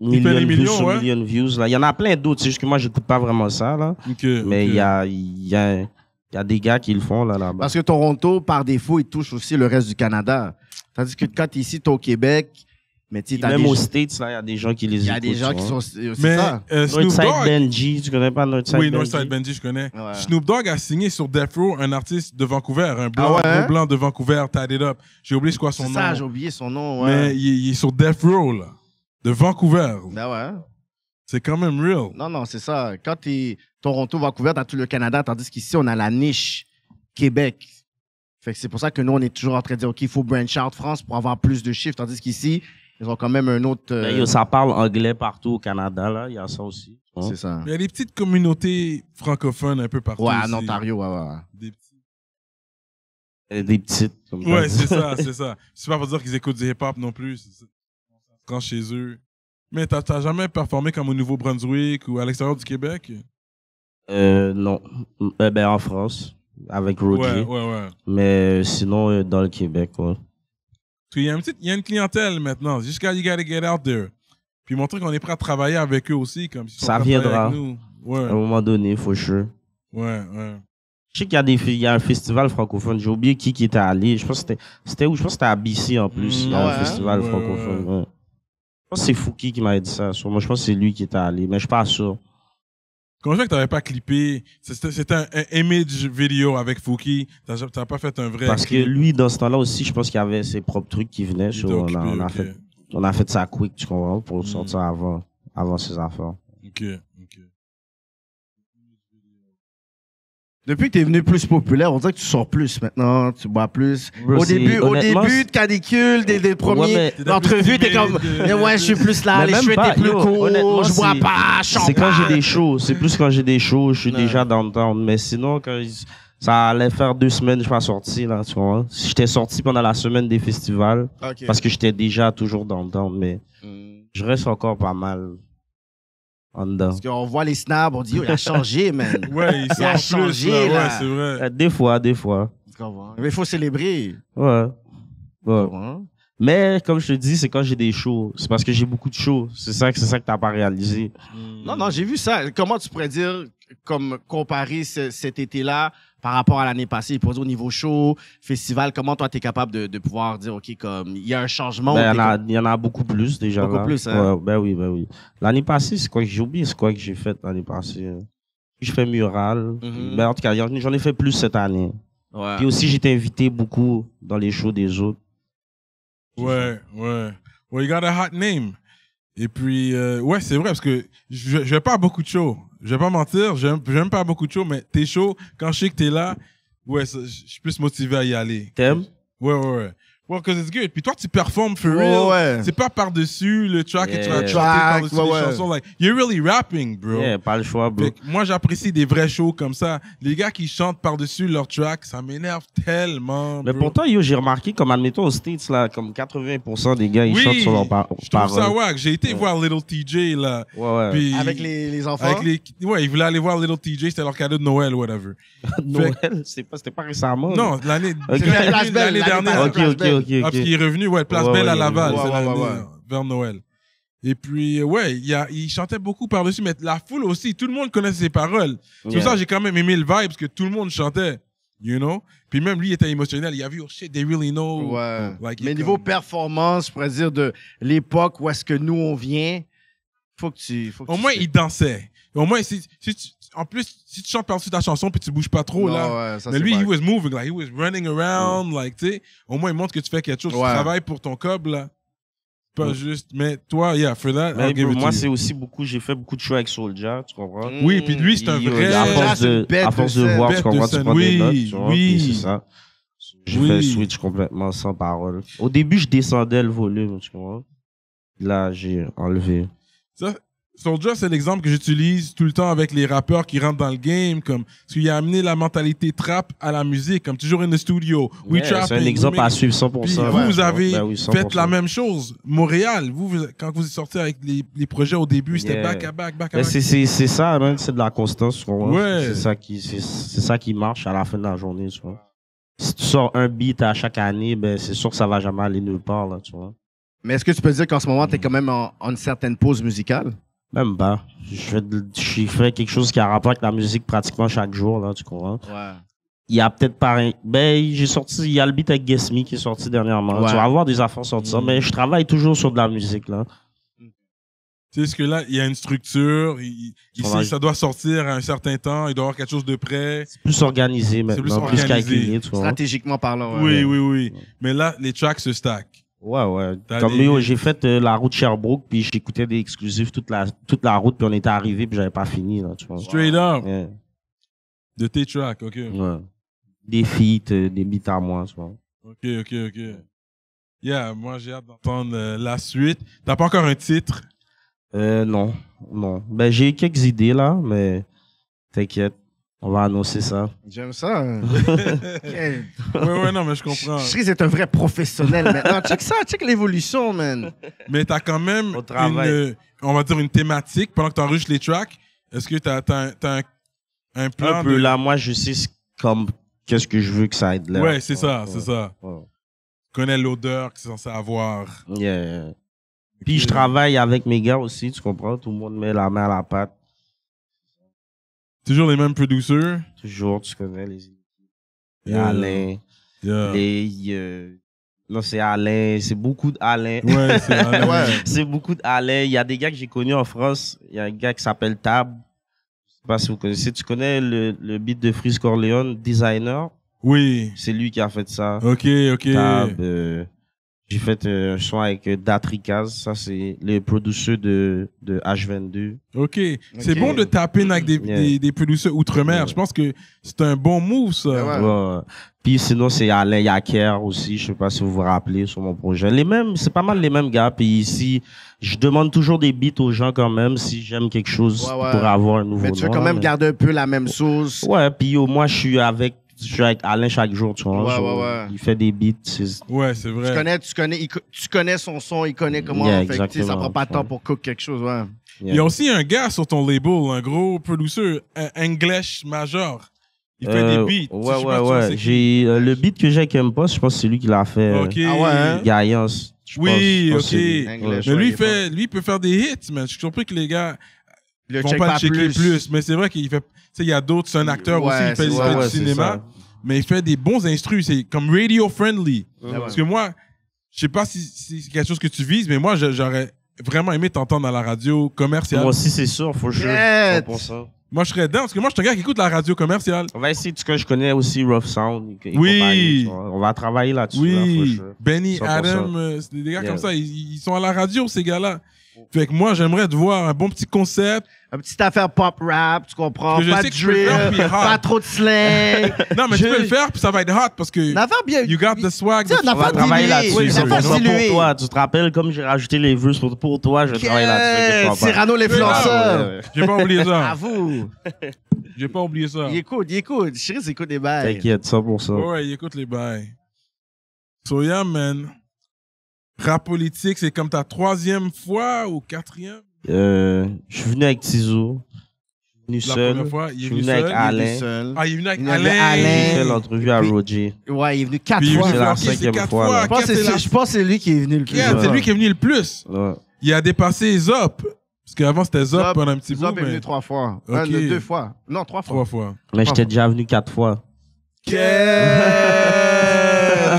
millions de views. Là. Il y en a plein d'autres. C'est juste que moi, je n'écoute pas vraiment ça. Là. Mais il y a des gars qui le font là-bas. Parce que Toronto, par défaut, il touche aussi le reste du Canada. Tandis que quand tu es ici, tu es au Québec. Mais même aux States, il y a des gens qui les écoutent. Il y a des gens qui sont... Mais Northside Benji, tu connais pas Northside Benji? Oui, Northside Benji, je connais. Ouais. Snoop Dogg a signé sur Death Row un artiste de Vancouver, un blanc de Vancouver, Tied It Up. J'ai oublié quoi son nom. C'est ça, j'ai oublié son nom. Mais il est sur Death Row, là. De Vancouver. Ben ouais. C'est quand même real. Non, c'est ça. Quand t'es Toronto, Vancouver, t'as tout le Canada, tandis qu'ici, on a la niche Québec. Fait que c'est pour ça que nous, on est toujours en train de dire, OK, il faut branch out France pour avoir plus de chiffres, tandis qu'ici, ils ont quand même un autre... ça parle anglais partout au Canada, là. Il y a ça aussi. C'est ça. Il y a des petites communautés francophones un peu partout. Ouais, en Ontario, ouais. Des petites. Comme ouais, c'est ça. C'est pas pour dire qu'ils écoutent du hip-hop non plus. Quand chez eux. Mais t'as jamais performé comme au Nouveau-Brunswick ou à l'extérieur du Québec? Non. Ben, en France, avec Roger. Ouais. Mais sinon, dans le Québec, ouais. Parce qu'il y a une clientèle maintenant. Jusqu'à you gotta get out there. Puis montrer qu'on est prêt à travailler avec eux aussi. Comme ça viendra. Ouais. À un moment donné, for sure. Ouais. Je sais qu'il y a un festival francophone. J'ai oublié qui était allé. Je pense que c'était où? Je pense que c'était à BC en plus. Il y a un festival francophone. Ouais. Je pense que c'est Fouki qui m'avait dit ça. Moi, je pense que c'est lui qui était allé, mais je suis pas sûr. Comment ça que t'avais pas clippé? C'était un image vidéo avec Fouki. T'as pas fait un vrai. Parce que lui, dans ce temps-là aussi, je pense qu'il y avait ses propres trucs qui venaient. On a fait ça quick, tu comprends, pour sortir avant ses affaires. OK. Depuis que tu es venu plus populaire, on dirait que tu sors plus maintenant, tu bois plus. Au début de Canicule, des premiers entrevues, t'es comme, je suis plus là, les cheveux étaient plus courts, je bois pas, champagne. C'est quand j'ai des shows, c'est plus quand j'ai des shows, je suis déjà downtown. Mais sinon, quand ça allait faire 2 semaines, je suis pas sorti, là, tu vois. J'étais sorti pendant la semaine des festivals, parce que j'étais déjà toujours downtown, mais je reste encore pas mal. Parce qu'on voit les snaps, on dit, il a changé, man. Ouais, il a changé, là. Ouais, c'est vrai. Des fois. Mais il faut célébrer. Ouais. Mais, comme je te dis, c'est quand j'ai des shows. C'est parce que j'ai beaucoup de shows. C'est ça que t'as pas réalisé. Non, j'ai vu ça. Comment tu pourrais dire, comme comparer cet été-là par rapport à l'année passée, pour dire au niveau show, festival, comment toi, tu es capable de pouvoir dire, OK, comme il y a un changement? Il y en a beaucoup plus déjà. Beaucoup plus, hein? Ouais, ben oui. L'année passée, c'est quoi que j'ai oublié? C'est quoi que j'ai fait l'année passée? Je fais mural. Ben, en tout cas, j'en ai fait plus cette année. Ouais. Puis aussi, j'étais invité beaucoup dans les shows des autres. Ouais. Well, you got a hot name. Et puis, ouais, c'est vrai, parce que je vais pas à beaucoup de shows. Je vais pas mentir, j'aime pas à beaucoup de shows, mais tes shows, quand je sais que t'es là, ouais, je suis plus motivé à y aller. T'aimes? Ouais. Well, cause it's good. Puis toi, tu performes for real. Ouais. C'est pas par-dessus le track et tu vas chanter Track, par-dessus les chansons. Like, you're really rapping, bro. Yeah, pas le choix, bro. Fait que moi, j'apprécie des vrais shows comme ça. Les gars qui chantent par-dessus leur track, ça m'énerve tellement, Mais bro. pourtant, yo, j'ai remarqué, comme admettons aux States, là, comme 80% des gars, ils chantent sur leurs je trouve ça paroles. wack. J'ai été voir Little TJ, là. Ouais. Puis- Avec les enfants. Ouais, ils voulaient aller voir Little TJ, c'était leur cadeau de Noël, whatever. Noël, c'était pas récemment. Non, l'année Ok. l'année dernière. Ok. Ah, parce qu'il est revenu, ouais, Place Ouais, Belle ouais, à Laval, ouais, c'est ouais, l'année ouais. vers Noël. Et puis, ouais, il chantait beaucoup par-dessus, mais la foule aussi, tout le monde connaissait ses paroles. C'est Yeah. pour ça que j'ai quand même aimé le vibe, parce que tout le monde chantait, you know? Puis même lui, il était émotionnel. Il a vu, oh shit, they really know. Ouais. Like, il Mais est niveau comme- performance, je pourrais dire de l'époque où est-ce que nous on vient, faut que tu. Au moins, il dansait. Au moins, en plus, si tu chantes par-dessus ta chanson, puis tu bouges pas trop, là. Mais lui, he was moving, like, he was running around, like, tu sais. Au moins, il montre que tu fais quelque chose, tu Ouais. travailles pour ton cob, là. Pas juste, mais toi, yeah, for that, Mais I'll give bro, it moi, to you. c'est aussi beaucoup, j'ai fait beaucoup de shows avec Soulja, tu comprends? Oui, puis lui, c'est un Puis, vrai... à Soulja, force c'est une de, bête à force de de scène. voir, Bête tu comprends, de tu scène, prends des notes, oui, tu vois, oui. puis c'est ça. J'ai Oui. fait switch complètement sans parole. Au début, je descendais le volume, tu comprends? Là, j'ai enlevé. Ça, Soulja, c'est l'exemple que j'utilise tout le temps avec les rappeurs qui rentrent dans le game, comme, parce qu'il a amené la mentalité trap à la musique, comme toujours in the studio. We Yeah, trapping, c'est un exemple we à make- suivre 100%. Puis ouais. vous avez Ben oui, 100%. fait la même chose. Montréal, quand vous êtes sorti avec les projets au début, c'était Yeah. back à back. Ben, c'est ça, man, c'est de la constance, tu comprends? Ouais. C'est ça qui marche à la fin de la journée, tu vois. Si tu sors un beat à chaque année, ben, c'est sûr que ça va jamais aller nulle part, là, tu vois. Mais est-ce que tu peux dire qu'en ce moment, tu es quand même en une certaine pause musicale? Même pas. Je fais quelque chose qui a rapport avec la musique pratiquement chaque jour, là, tu comprends? Ouais. Il y a peut-être il y a le beat avec Guess Me qui est sorti dernièrement. Ouais. Tu vas avoir des affaires sortir, mais je travaille toujours sur de la musique, là. Tu sais, ce que là, il y a une structure, il sait ça doit sortir à un certain temps, il doit y avoir quelque chose de prêt. C'est plus organisé maintenant, plus plus organisé. calculé, tu vois. Stratégiquement parlant. Oui. Mais là, les tracks se stack. Ouais. T'as Comme des- yo, j'ai fait la route Sherbrooke, puis j'écoutais des exclusifs toute la route, puis on était arrivé, puis j'avais pas fini, là, tu vois. Straight up. Yeah. De tes tracks, OK. Ouais. Des feats, des beats à moi, tu vois. OK. Yeah, moi, j'ai hâte d'entendre la suite. T'as pas encore un titre? Non. Ben, j'ai quelques idées, là, mais t'inquiète, on va annoncer ça. J'aime ça. Ouais, non, mais je comprends. Chris est un vrai professionnel maintenant. Check ça, check l'évolution, man. Mais t'as quand même Au travail. on va dire une thématique pendant que t'enregistres les tracks. Est-ce que t'as un plan Un peu de... là, moi, je sais comme qu'est-ce que je veux que ça aide là. Ouais, c'est ça. Ouais. Tu connais l'odeur que c'est censé avoir. Yeah. Puis je travaille avec mes gars aussi, tu comprends? Tout le monde met la main à la pâte. Toujours les mêmes producers. Toujours, tu connais les Yeah. Alain. Yeah. Non, c'est Alain. C'est beaucoup d'Alain. Ouais, c'est Ouais. C'est beaucoup d'Alain. Il y a des gars que j'ai connus en France. Il y a un gars qui s'appelle Tab. Je sais pas si vous connaissez. Tu connais le beat de Freeze Corleone, Designer? Oui. C'est lui qui a fait ça. OK. Tab. J'ai fait un son avec Datrikaz. Ça, c'est le producer de H22. OK. C'est bon de taper avec des producers outre-mer. Yeah. Je pense que c'est un bon move, ça. Ouais. Ouais. Puis sinon, c'est Alain Yaker aussi. Je sais pas si vous vous rappelez sur mon projet. C'est pas mal les mêmes gars. Puis ici, je demande toujours des beats aux gens quand même si j'aime quelque chose Ouais. pour avoir un nouveau Mais tu veux nom, quand même mais- garder un peu la même sauce. Ouais, puis moi, je suis avec Alain chaque jour, tu vois. Ouais. Il fait des beats. Ouais, c'est vrai. Tu connais son son, il connaît comment. Yeah, fait que, tu sais, ça exactement. prend pas de temps pour cook quelque chose. Ouais. Il y a aussi un gars sur ton label, un gros producer, English Major. Il fait des beats. Je sais pas si tu sais qui. J'ai le beat que j'ai avec M-Post, je pense que c'est lui qui l'a fait. OK. Ah ouais, hein? Gaillance. Oui, je pense que c'est lui. OK. English. Mais Ouais, lui, il peut faire des hits, man. Je suis surpris que les gars Le vont check pas le checker plus. Mais c'est vrai qu'il fait... Tu sais, il y a d'autres, c'est un acteur Ouais, aussi, il fait c'est du ça. cinéma. Mais il fait des bons instrus. C'est comme radio-friendly. Ouais. Parce que moi, je sais pas si c'est quelque chose que tu vises, mais moi, j'aurais vraiment aimé t'entendre à la radio commerciale. Moi aussi, c'est sûr, faut sure. Yeah. 100%. Moi, je serais dedans, parce que moi, je suis un gars qui écoute la radio commerciale. On va essayer, tu sais, je connais aussi Rough Sound. et Oui. compagnie, tu vois. On va travailler là-dessus. là, for Oui, sure. Benny, 100%. Adam, c'est des gars Yeah. comme ça. Ils sont à la radio, ces gars-là. Fait que moi, j'aimerais te voir un bon petit concept. Une petite affaire pop rap, tu comprends? Que je Pas sais de que tu peux le faire, drill, puis hot. pas trop de slang. Non, mais tu peux le faire, puis ça va être hot parce que Une affaire bien. you got the swag. Tu sais, the on a On va pas swag. travailler dilué. là-dessus. Oui, C'est on a pas pour dilué. toi. Tu te rappelles, comme j'ai rajouté les views pour toi, je travaille là-dessus. t'inquiète pas. Cyrano l'influenceur. Ouais, ouais. J'ai pas oublié ça. Avoue. J'ai pas oublié ça. Il écoute. Chérie, écoute des bails. T'inquiète, ça pour ça. Ouais, il écoute les bails. So yeah, man. Rap politique, c'est comme ta 3e fois ou 4e? Je suis venu avec Tizo. Je suis La venu seul. première fois, il Je est suis venu venu avec seul. Alain. Seul. Ah, il est venu avec Il y avait Alain. Alain. J'ai fait l'entrevue à Puis- Roger. Ouais, il est venu 4 Puis il est fois. venu C'est la ok, c'est 5e 4 fois, fois. là. Je pense que c'est lui qui est venu le plus. Yeah, c'est lui qui est venu le plus. Ouais. Il a dépassé Zop. Parce qu'avant, c'était Zop pendant un petit bout, Zop est venu mais 3 fois. Ok. 2 fois. Non, 3 fois. 3 fois. Mais j'étais déjà venu 4 fois.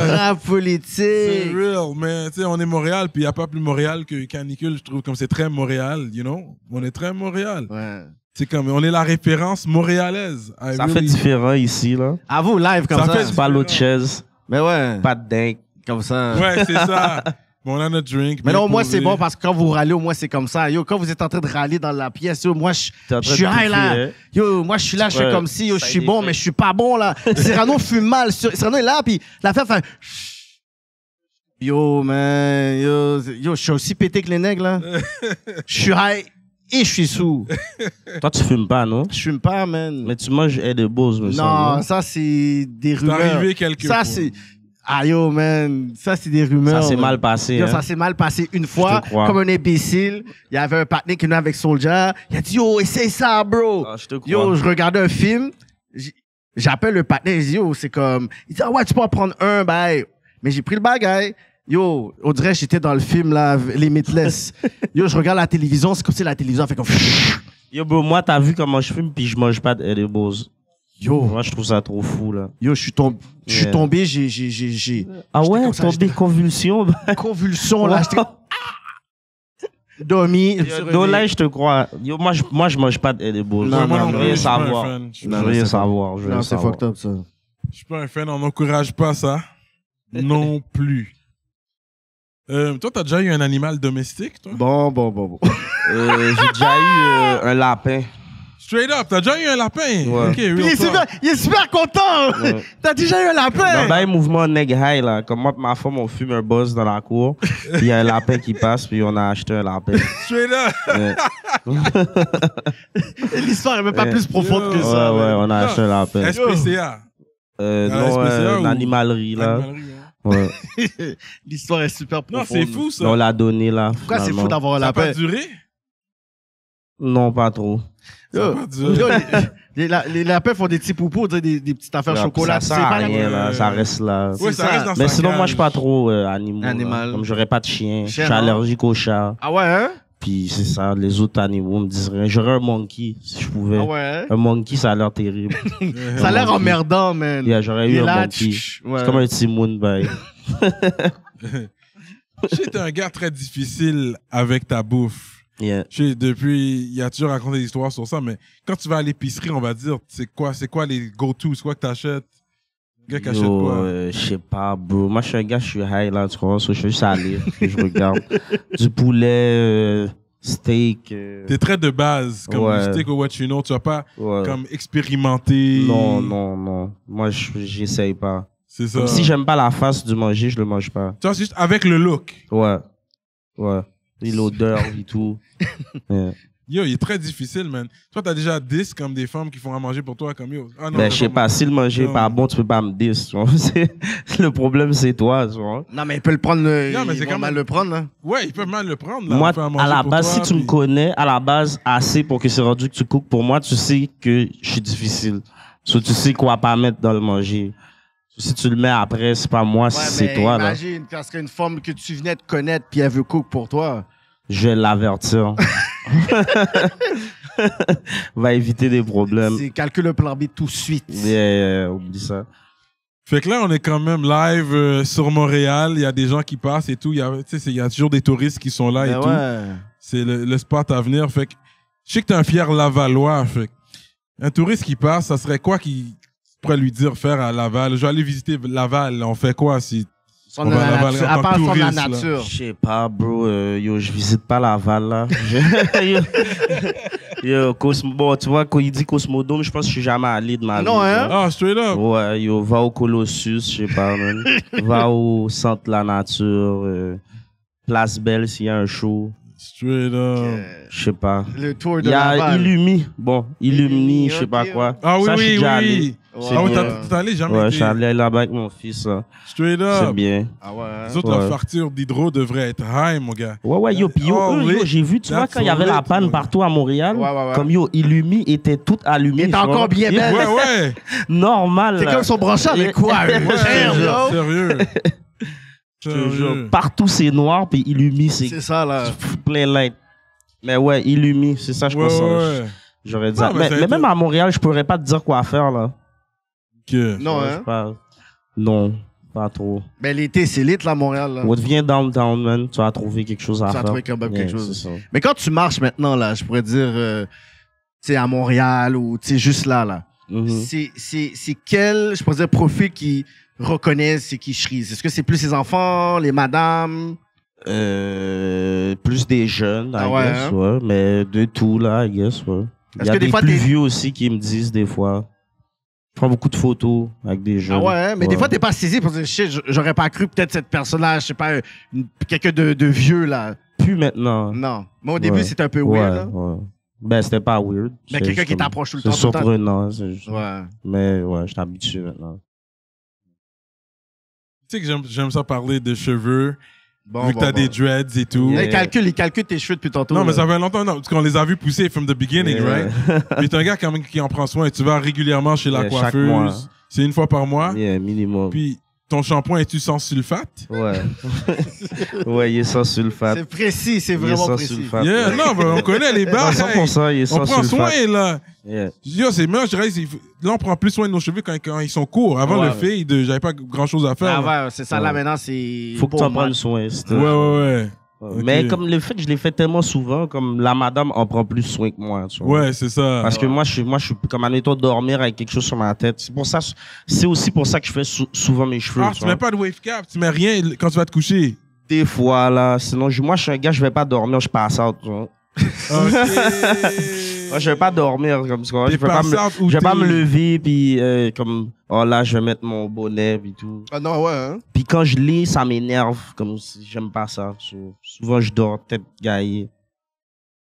Rap C'est politique. real, mais tu sais, on est Montréal, puis il n'y a pas plus Montréal que Canicule, je trouve, comme c'est très Montréal, you know? On est très Montréal. Ouais. C'est comme, on est la référence montréalaise. I Ça really- fait différent ici, là. À vous, live, comme Ça ça. fait C'est pas l'autre chaise, Mais ouais. pas de dingue. Comme ça. Ouais, c'est ça. Bon, on a notre drink. Mais bien non, moi, posé. c'est bon parce que quand vous râlez, au moins, c'est comme ça. Yo, quand vous êtes en train de râler dans la pièce, yo, moi, je T'es en train suis de high, là. touffer, hein? Yo, moi, je suis là, je fais Ouais, comme si, yo, je ça a suis été bon, fait. mais je suis pas bon, là. Cyrano fume mal. Cyrano est là, puis l'affaire fait... Yo, man, yo, je suis aussi pété que les nègres, là. Je suis high et je suis sous. Toi, tu fumes pas, non? Je fume pas, man. Mais tu manges edibles, me Non, semble. ça, c'est des C'est rumeurs. arrivé quelques Ça, fois. c'est... Ah, yo, man, ça, c'est des rumeurs. Ça s'est man. mal passé. Yo, hein? ça s'est mal passé une fois, te crois. comme un imbécile. Il y avait un partenaire qui venait avec Soulja. Il a dit, yo, essaye ça, bro. Ah, je te crois. Yo, je regardais un film. J'appelle le partenaire. Il dit, yo, c'est comme... Il dit, ah ouais, tu peux en prendre un, bye. Mais j'ai pris le bagage. Yo, on dirait que j'étais dans le film, là, Limitless. Yo, je regarde la télévision. C'est comme si la télévision fait comme... Yo, bro, moi, t'as vu comment je fume, puis je mange pas d'edibles. Yo, Moi, je trouve ça trop fou, là. yo, je suis tombé, Yeah. j'ai Ah J'étais ouais, comme ça, t'as j'étais- des convulsions? convulsion, là. J'étais dormi. Non, là, je te crois. Yo, moi, je mange pas d'edibles. Non, Ouais, moi non, non je plus, veux je suis pas un savoir. fan. Je veux rien savoir. Je veux Non, c'est savoir. fucked up, ça. Je suis pas un fan, on n'encourage pas ça. Non plus. Toi, t'as déjà eu un animal domestique, toi? Bon. J'ai déjà eu un lapin. Straight up, t'as déjà eu un lapin? Ouais. Ok, Puis real talk. il est super content. Ouais. T'as déjà eu un lapin. Dans le mouvement Neg High, là, comme moi et ma femme, on fume un buzz dans la cour, puis il y a un lapin qui passe, puis on a acheté un lapin. Straight up. Ouais, L'histoire est même pas plus profonde que ouais, ça. on a acheté un lapin. SPCA. Non, SPCA ou- une animalerie, là. Animalerie, hein. Ouais. L'histoire est super Non, profonde. c'est fou, ça. On l'a donné, là. Pourquoi c'est finalement. fou d'avoir un Ça a pas lapin? duré? Non, pas trop. Ça a Yo, pas duré. yo, les lapins font des petits poupous, des petites affaires chocolat. Ça sert à rien, là. Ça reste là. Ouais, c'est ça ça. reste dans Mais sa sinon, moi, cage. je suis pas trop animaux. là. Animal. Comme j'aurais pas de chien. Je Chien, suis non? allergique aux chats. Ah ouais, hein? Puis c'est ça, les autres animaux me disent rien. J'aurais un monkey, si je pouvais. Ah ouais, hein? Un monkey, ça a l'air terrible. Ça a l'air emmerdant, man. Yeah, j'aurais Il eu est un là, monkey. ouais. C'est comme un Timoun, bye. Je sais, t'es un gars très difficile avec ta bouffe. Yeah. Je sais, depuis, il a toujours raconté des histoires sur ça, mais quand tu vas à l'épicerie, on va dire, c'est quoi les go-to, c'est quoi que t'achètes? Un gars qui achète Yo, quoi? je sais pas, bro. Moi, je suis un gars, je suis high, là, tu comprends? So, je fais juste aller, puis je regarde. Du poulet, steak. T'es très de base, comme Ouais. du steak ou what you know, tu vas pas Ouais. comme expérimenter. Non. Moi, j'essaye pas. C'est ça. Comme si j'aime pas la face du manger, je le mange pas. Tu vois, c'est juste avec le look. Ouais. Et l'odeur et tout. Yeah. Yo, il est très difficile, man. Toi, t'as déjà 10 comme des femmes qui font à manger pour toi, comme yo. Ah non, Ben, je sais pas, si le manger est Non. pas bon, tu peux pas me dire. Tu vois. Le problème, c'est toi, tu vois. Non, mais il peut le prendre. Non, mais Il c'est va quand mal même- le prendre, là. Ouais, ils peuvent mal le prendre. Là, Moi, faire manger à la pour base, toi, si tu me puis- connais, à la base, assez pour que c'est rendu que tu cookes pour moi, tu sais que je suis difficile. So, tu sais quoi pas mettre dans le manger. Si tu le mets après, c'est pas moi, Ouais, c'est mais toi, là. imagine, parce qu'une femme que tu venais de connaître, puis elle veut cook pour toi. Je vais l'avertir. Va éviter des problèmes. C'est calcule le plan B tout de suite. Yeah, oublie ça. Fait que là, on est quand même live sur Montréal. Il y a des gens qui passent et tout. Il y a toujours des touristes qui sont là et Ben tout. ouais. C'est le spot à venir. Fait que je sais que t'es un fier Lavallois. Fait que un touriste qui passe, ça serait quoi qui pourrait lui dire faire à Laval? Je vais aller visiter Laval. On fait quoi si... Son de la Laval nature. en À tant part que son de la touriste, là. nature. Je sais pas, bro. Yo, je visite pas Laval, là. Yo, bon, tu vois, quand il dit Cosmodome, je pense que je suis jamais allé de ma vie. Non, hein? Ah, straight up. Ouais, yo, va au Colossus, je sais pas, man. Va au Centre de la Nature, Place Belle s'il y a un show. Straight up. Je sais pas. Le tour de Il y a Laval. Illumi. Bon, Illumi, Illumi, je sais pas ok. quoi. Ah oui, Ça, je suis oui, déjà oui. allé. Ouais. Ah oui, Ouais. t'es allé jamais Ouais, je été. suis allé là-bas avec mon fils, là. Straight C'est up. bien. Ah ouais. Les autres, la Ouais. facture d'hydro devrait être high, mon gars. Ouais, yo, puis yo, Oh, eux, yo, lit. j'ai vu, tu vois, That's quand il y avait la lit, panne mon partout à Montréal, Ouais. comme yo, Illumi était tout allumé. Il était tu vois. encore bien belle. Ouais, ouais. Normal. C'est là. comme son branché avec quoi? Ouais, Damn, yo. sérieux. Je te jure, Sérieux. partout c'est noir, puis Illumi, c'est C'est ça, là. plein light. Mais ouais, Illumi, c'est ça, je Ouais, pense. ouais. J'aurais dit Non, ça. mais Mais, ça a mais été- même à Montréal, je pourrais pas te dire quoi faire, là. Ok. Non, Ouais, hein? je sais non, pas trop. Mais l'été, c'est lit, là, à Montréal. Là. On viens downtown, man. Tu vas trouver quelque chose à Tu faire. vas trouver quand même quelque Yeah, chose. c'est ça. Mais quand tu marches maintenant, là, je pourrais dire, tu sais, à Montréal ou, tu sais, juste là. Mhm. C'est quel, je pourrais dire, profil qui reconnaissent c'est qui Shreeze? Est-ce que c'est plus les enfants, les madames? Plus des jeunes, I Ah ouais, guess, hein? ouais. Mais de tout, là, I guess, ouais. Il Est-ce y a que des des fois, plus t'es- vieux aussi qui me disent des fois. Je prends beaucoup de photos avec des jeunes. Ah ouais, hein? Mais des fois, t'es pas saisi pour dire, shit, j'aurais pas cru peut-être cette personne-là, je sais pas, quelqu'un de vieux, là. Plus maintenant. Non. Moi, au début, Ouais. c'était un peu Ouais, weird, là. ouais. Ben, c'était pas weird. Mais C'est quelqu'un juste qui comme- t'approche tout le c'est temps, tout le temps. surprenant. C'est juste- Ouais. Mais ouais, je suis habitué maintenant. Tu sais que j'aime ça parler de cheveux, Bon, vu que t'as des dreads et tout. Yeah. Il calcule tes cheveux depuis tantôt. Non, mais là. ça fait longtemps, non, parce qu'on les a vus pousser from the beginning, Yeah. right? Puis t'es un gars quand même qui en prend soin. Tu vas régulièrement chez la Yeah, chaque mois. coiffeuse. C'est une fois par mois. Yeah, minimum. Puis ton shampoing, es-tu sans sulfate? Ouais. Ouais, il est sans sulfate. C'est précis, c'est Il est vraiment sans précis. sulfate. Yeah, ouais. non, ben, on connaît les Non, bases. 100%, il est On sans prend sulfate. soin, là. Yeah. Yo, c'est meilleur, je dirais, là, on prend plus soin de nos cheveux quand ils sont courts. Avant Ouais, le ouais. fade, j'avais pas grand chose à faire. là. Ah ouais, c'est ça, là, Ouais. maintenant, c'est... Faut que tu pour en moi. prennes soin. c'est tout. Ouais, ouais, ouais. Ouais. Mais Ok. comme le fait que je l'ai fait tellement souvent, comme la madame en prend plus soin que moi. Tu vois. Ouais, c'est ça. Parce que moi, je suis comme admettons dormir avec quelque chose sur ma tête. C'est aussi pour ça que je fais souvent mes cheveux. Ah, tu tu vois. mets pas de wave cap, tu mets rien quand tu vas te coucher. Des fois, là. Sinon, moi, je suis un gars, je vais pas dormir, je passe out. Tu vois. Ok. Moi, je vais pas dormir comme ça. T'es Je vais pas pass-out ou je vais pas t'es- me lever, puis comme, oh là, je vais mettre mon bonnet, puis tout. Ah non, ouais, hein? Puis quand je lis, ça m'énerve, comme si j'aime pas ça. Souvent, je dors tête gaillée.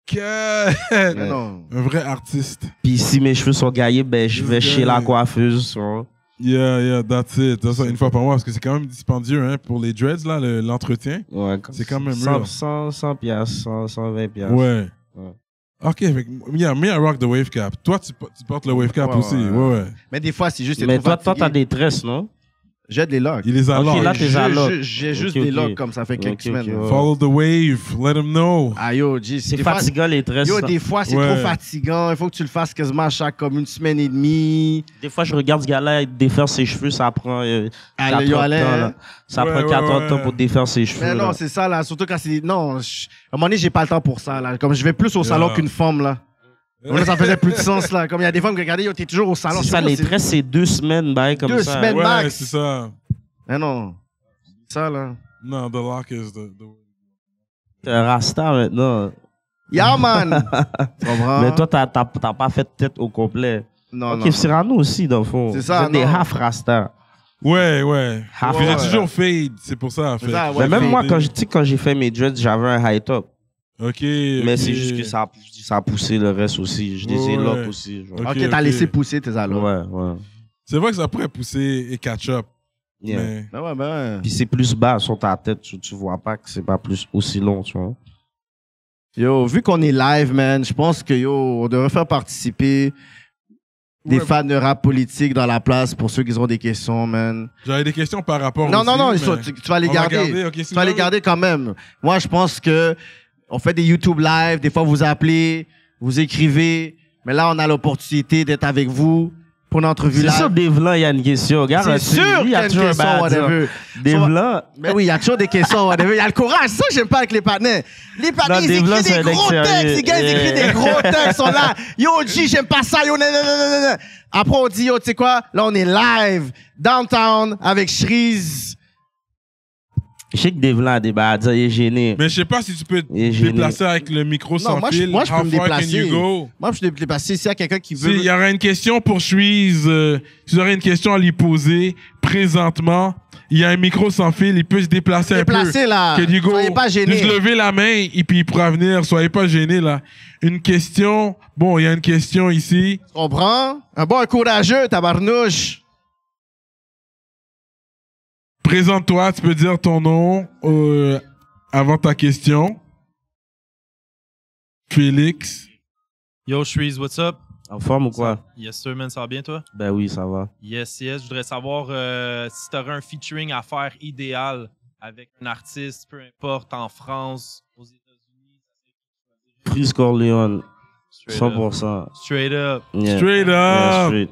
Que- Mais non. Un vrai artiste. Puis si mes cheveux sont gaillés, ben, je vais chez la coiffeuse. Tu vois. Yeah, that's it. That's ça, une fois par mois, parce que c'est quand même dispendieux hein, pour les dreads, là, l'entretien. Ouais, C'est quand même 100, real. 100 piastres, 120 piastres. Ouais. Ouais. Ok, fait que, yeah, me, I rock the wave cap. Toi, tu portes le wave cap Ouais, aussi. ouais. Ouais. Mais des fois, c'est juste... Mais trop toi, fatigué. t'as des tresses, non? J'ai des locks. Il les a Ok, là. là, t'es à lock. J'ai juste Ok, des ok. locks comme ça fait quelques Ok, semaines. ok, là. ouais. Follow the wave. Let them know. Ah yo, G, C'est des fois- fatigant, les tresses. Yo, ça. des fois, c'est Ouais. trop fatigant. Il faut que tu le fasses quasiment à chaque comme une semaine et demie. Des fois, je regarde ce gars-là défaire ses cheveux, ça prend 4 Allez, yo, ans de allez, temps. hein. Là. Ça Ouais, prend 4 ans de ouais. temps pour défaire ses cheveux. Mais non, là. c'est ça, là. Surtout quand c'est... Non, à un moment donné, j'ai pas le temps pour ça, là. Comme je vais plus au salon Yeah. qu'une femme, là. Donc là, ça faisait plus de sens, là. Comme il y a des femmes qui regardaient, yo, t'es toujours au salon. C'est Je ça, sais pas, les c'est- tresses, c'est 2 semaines, bah, comme 2 ça. semaines. Ouais, max. c'est ça. Mais non. Ça, là. Non, the lock is the... T'es un rasta maintenant. Yeah, man! Tu comprends? Mais toi, t'as pas fait tête au complet. non, Ok, non. Cyrano aussi, dans le fond. C'est ça, Vous êtes des non. half rasta. Ouais. Ah, Puis j'ai ouais. toujours fade, c'est pour ça. C'est fait. ça, ouais. Mais même moi, fade. quand j'ai fait mes dreads, j'avais un high top. Ok. Mais c'est juste que ça a poussé le reste aussi. Je les ai Ouais. lock aussi. Genre. Ok, Ok, t'as ok. laissé pousser tes alons. Ouais. C'est vrai que ça pourrait pousser et catch up. Yeah. Mais... Ben ouais, ben ouais. Puis c'est plus bas sur ta tête, tu vois pas que c'est pas plus aussi long, tu vois. Yo, vu qu'on est live, man, je pense que, yo, on devrait faire participer des Ouais. fans de rap politique dans la place pour ceux qui ont des questions, man. J'avais des questions par rapport Non, aussi, non, non, mais tu vas les on va garder. ok, Tu vas les garder quand même. Moi, je pense que on fait des YouTube live, des fois vous appelez, vous écrivez, mais là, on a l'opportunité d'être avec vous pour une entrevue C'est live. sûr, Dave là, il y a une question. Regarde, C'est tu- sûr lui, qu'il y a une toujours un question, bad dire. whatever. Dave là, Mais oui, il y a toujours des questions, whatever. Il y a le courage. Ça, j'aime pas avec les partenaires. Les partenaires, Non, ils Dave là, écrivent c'est des un gros ex-sérieux. textes. Les gars, ils écrivent des gros textes. Ils sont là. Yo, G, j'aime pas ça. Yo, nanana. Après, on dit, yo, tu sais quoi? Là, on est live, downtown, avec Shreeze. Je sais que Devlin a des bails à dire, il est gêné. Mais je sais pas si tu peux te Il est gêné. déplacer avec le micro sans moi, fil. moi, je peux How me far can déplacer. you go? Moi, je peux me déplacer. S'il y a quelqu'un qui veut... Il y aura une question pour Suisse. Si vous aurez une question à lui poser présentement, il y a un micro sans fil, il peut se déplacer un peu. Déplacer, là. Can you go? Soyez pas gênés. Juste lever la main et puis il pourra venir. Soyez pas gênés, là. Une question. Bon, il y a une question ici. Tu comprends? Un bon courageux, tabarnouche. Présente-toi, tu peux dire ton nom avant ta question. Félix. Yo, Shreeze, what's up? En forme ou quoi? Yes, sir, man, ça va bien, toi? Ben oui, ça va. Yes, yes. Je voudrais savoir si tu aurais un featuring à faire idéal avec un artiste, peu importe, en France, aux États-Unis. Freeze Corleone. Straight up. 100%. Straight up. Yeah. Straight Yeah, up. straight.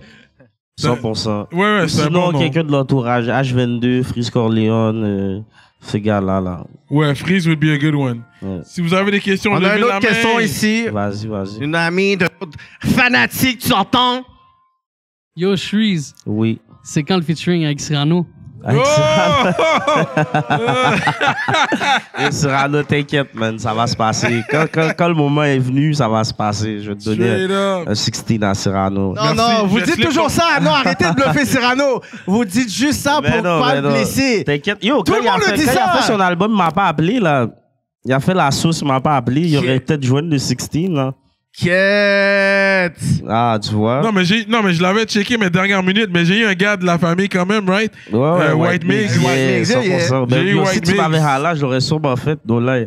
100%. Ouais, c'est un Sinon, bon nom. quelqu'un de l'entourage, H22, Freeze Corleone, ce gars-là, là. Ouais, Freeze would be a good one. Ouais. Si vous avez des questions, On a levez une la autre main. question ici. Vas-y. Une amie de fanatique, tu entends? Yo, Shreeze, Oui. c'est quand le featuring avec Cyrano? Avec Cyrano. Oh! Et Cyrano, t'inquiète, man, ça va se passer. Quand le moment est venu, ça va se passer. Je vais te donner Straight up. un 16 à Cyrano. Non, Merci, non, vous je dites slip toujours ton- ça. Non, arrêtez de bluffer Cyrano. Vous dites juste ça pour Mais non, pas mais le non. blesser. T'inquiète. Yo, Tout quand le il a monde fait- le dit quand il a ça. fait son album, il m'a pas appelé, là. Il a fait la sauce, il m'a pas appelé. Il aurait peut-être joint le 16, là. Quête. Ah, tu vois. Non, mais je l'avais checké mes dernières minutes, mais j'ai eu un gars de la famille quand même, right? Ouais, White Mix. Yeah, White Mix, 100%. J'ai Ben, eu yo, White si tu Mix. m'avais halal, j'aurais sûrement fait. Donc là,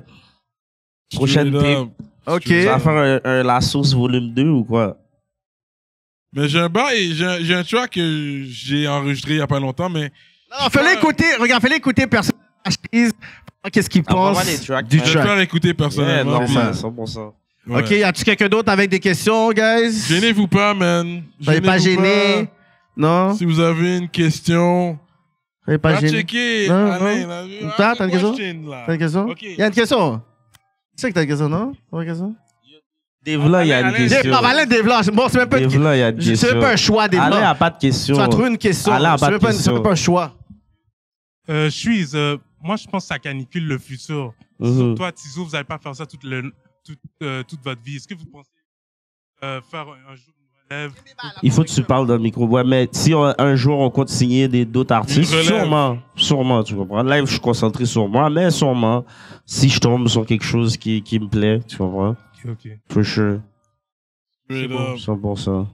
prochaine Straight up. tape. OK. Tu vas faire la sauce volume 2 ou quoi? Mais j'ai un bail, j'ai un track que j'ai enregistré il y a pas longtemps, mais Non, fais-le écouter. Regarde, fais-le écouter personne. Qu'est-ce qu'il pense Envoie-moi des tracks, du man. je vais le track? faire écouter Yeah, personnellement. normal, puis- 100%. ouais. OK, y a-tu quelqu'un d'autre avec des questions, guys? Gênez-vous pas, man. Soyez pas Gênez-vous gênés. Non? pas. Si vous avez une question, Soyez pas va gênés. checker. Non, Alain, non. là. T'as une question? là. T'as une question? OK. Y a une question? Tu sais que t'as une question, non? T'as une question? Dave là, il y a une Alain, question. Non, Alain Desblancs. Bon, c'est même pas Dave là, il y a une c'est question. même pas un choix, Alain Desblancs. a pas de question. Tu vas trouver une question. Alain a C'est pas même de c'est question. même pas un choix. Shreeze, moi, je pense que ça canicule le futur. Mhm. Toi, Tizo, vous n'allez pas faire ça toute votre vie. Est-ce que vous pensez faire un jour une relève? Il faut que tu parles dans le micro. Ouais, mais si un jour on compte signer d'autres artistes, Une relève. sûrement, tu comprends. Là, je suis concentré sur moi, mais sûrement, si je tombe sur quelque chose qui me plaît, tu comprends. Ok. For sure. Straight up. 100%.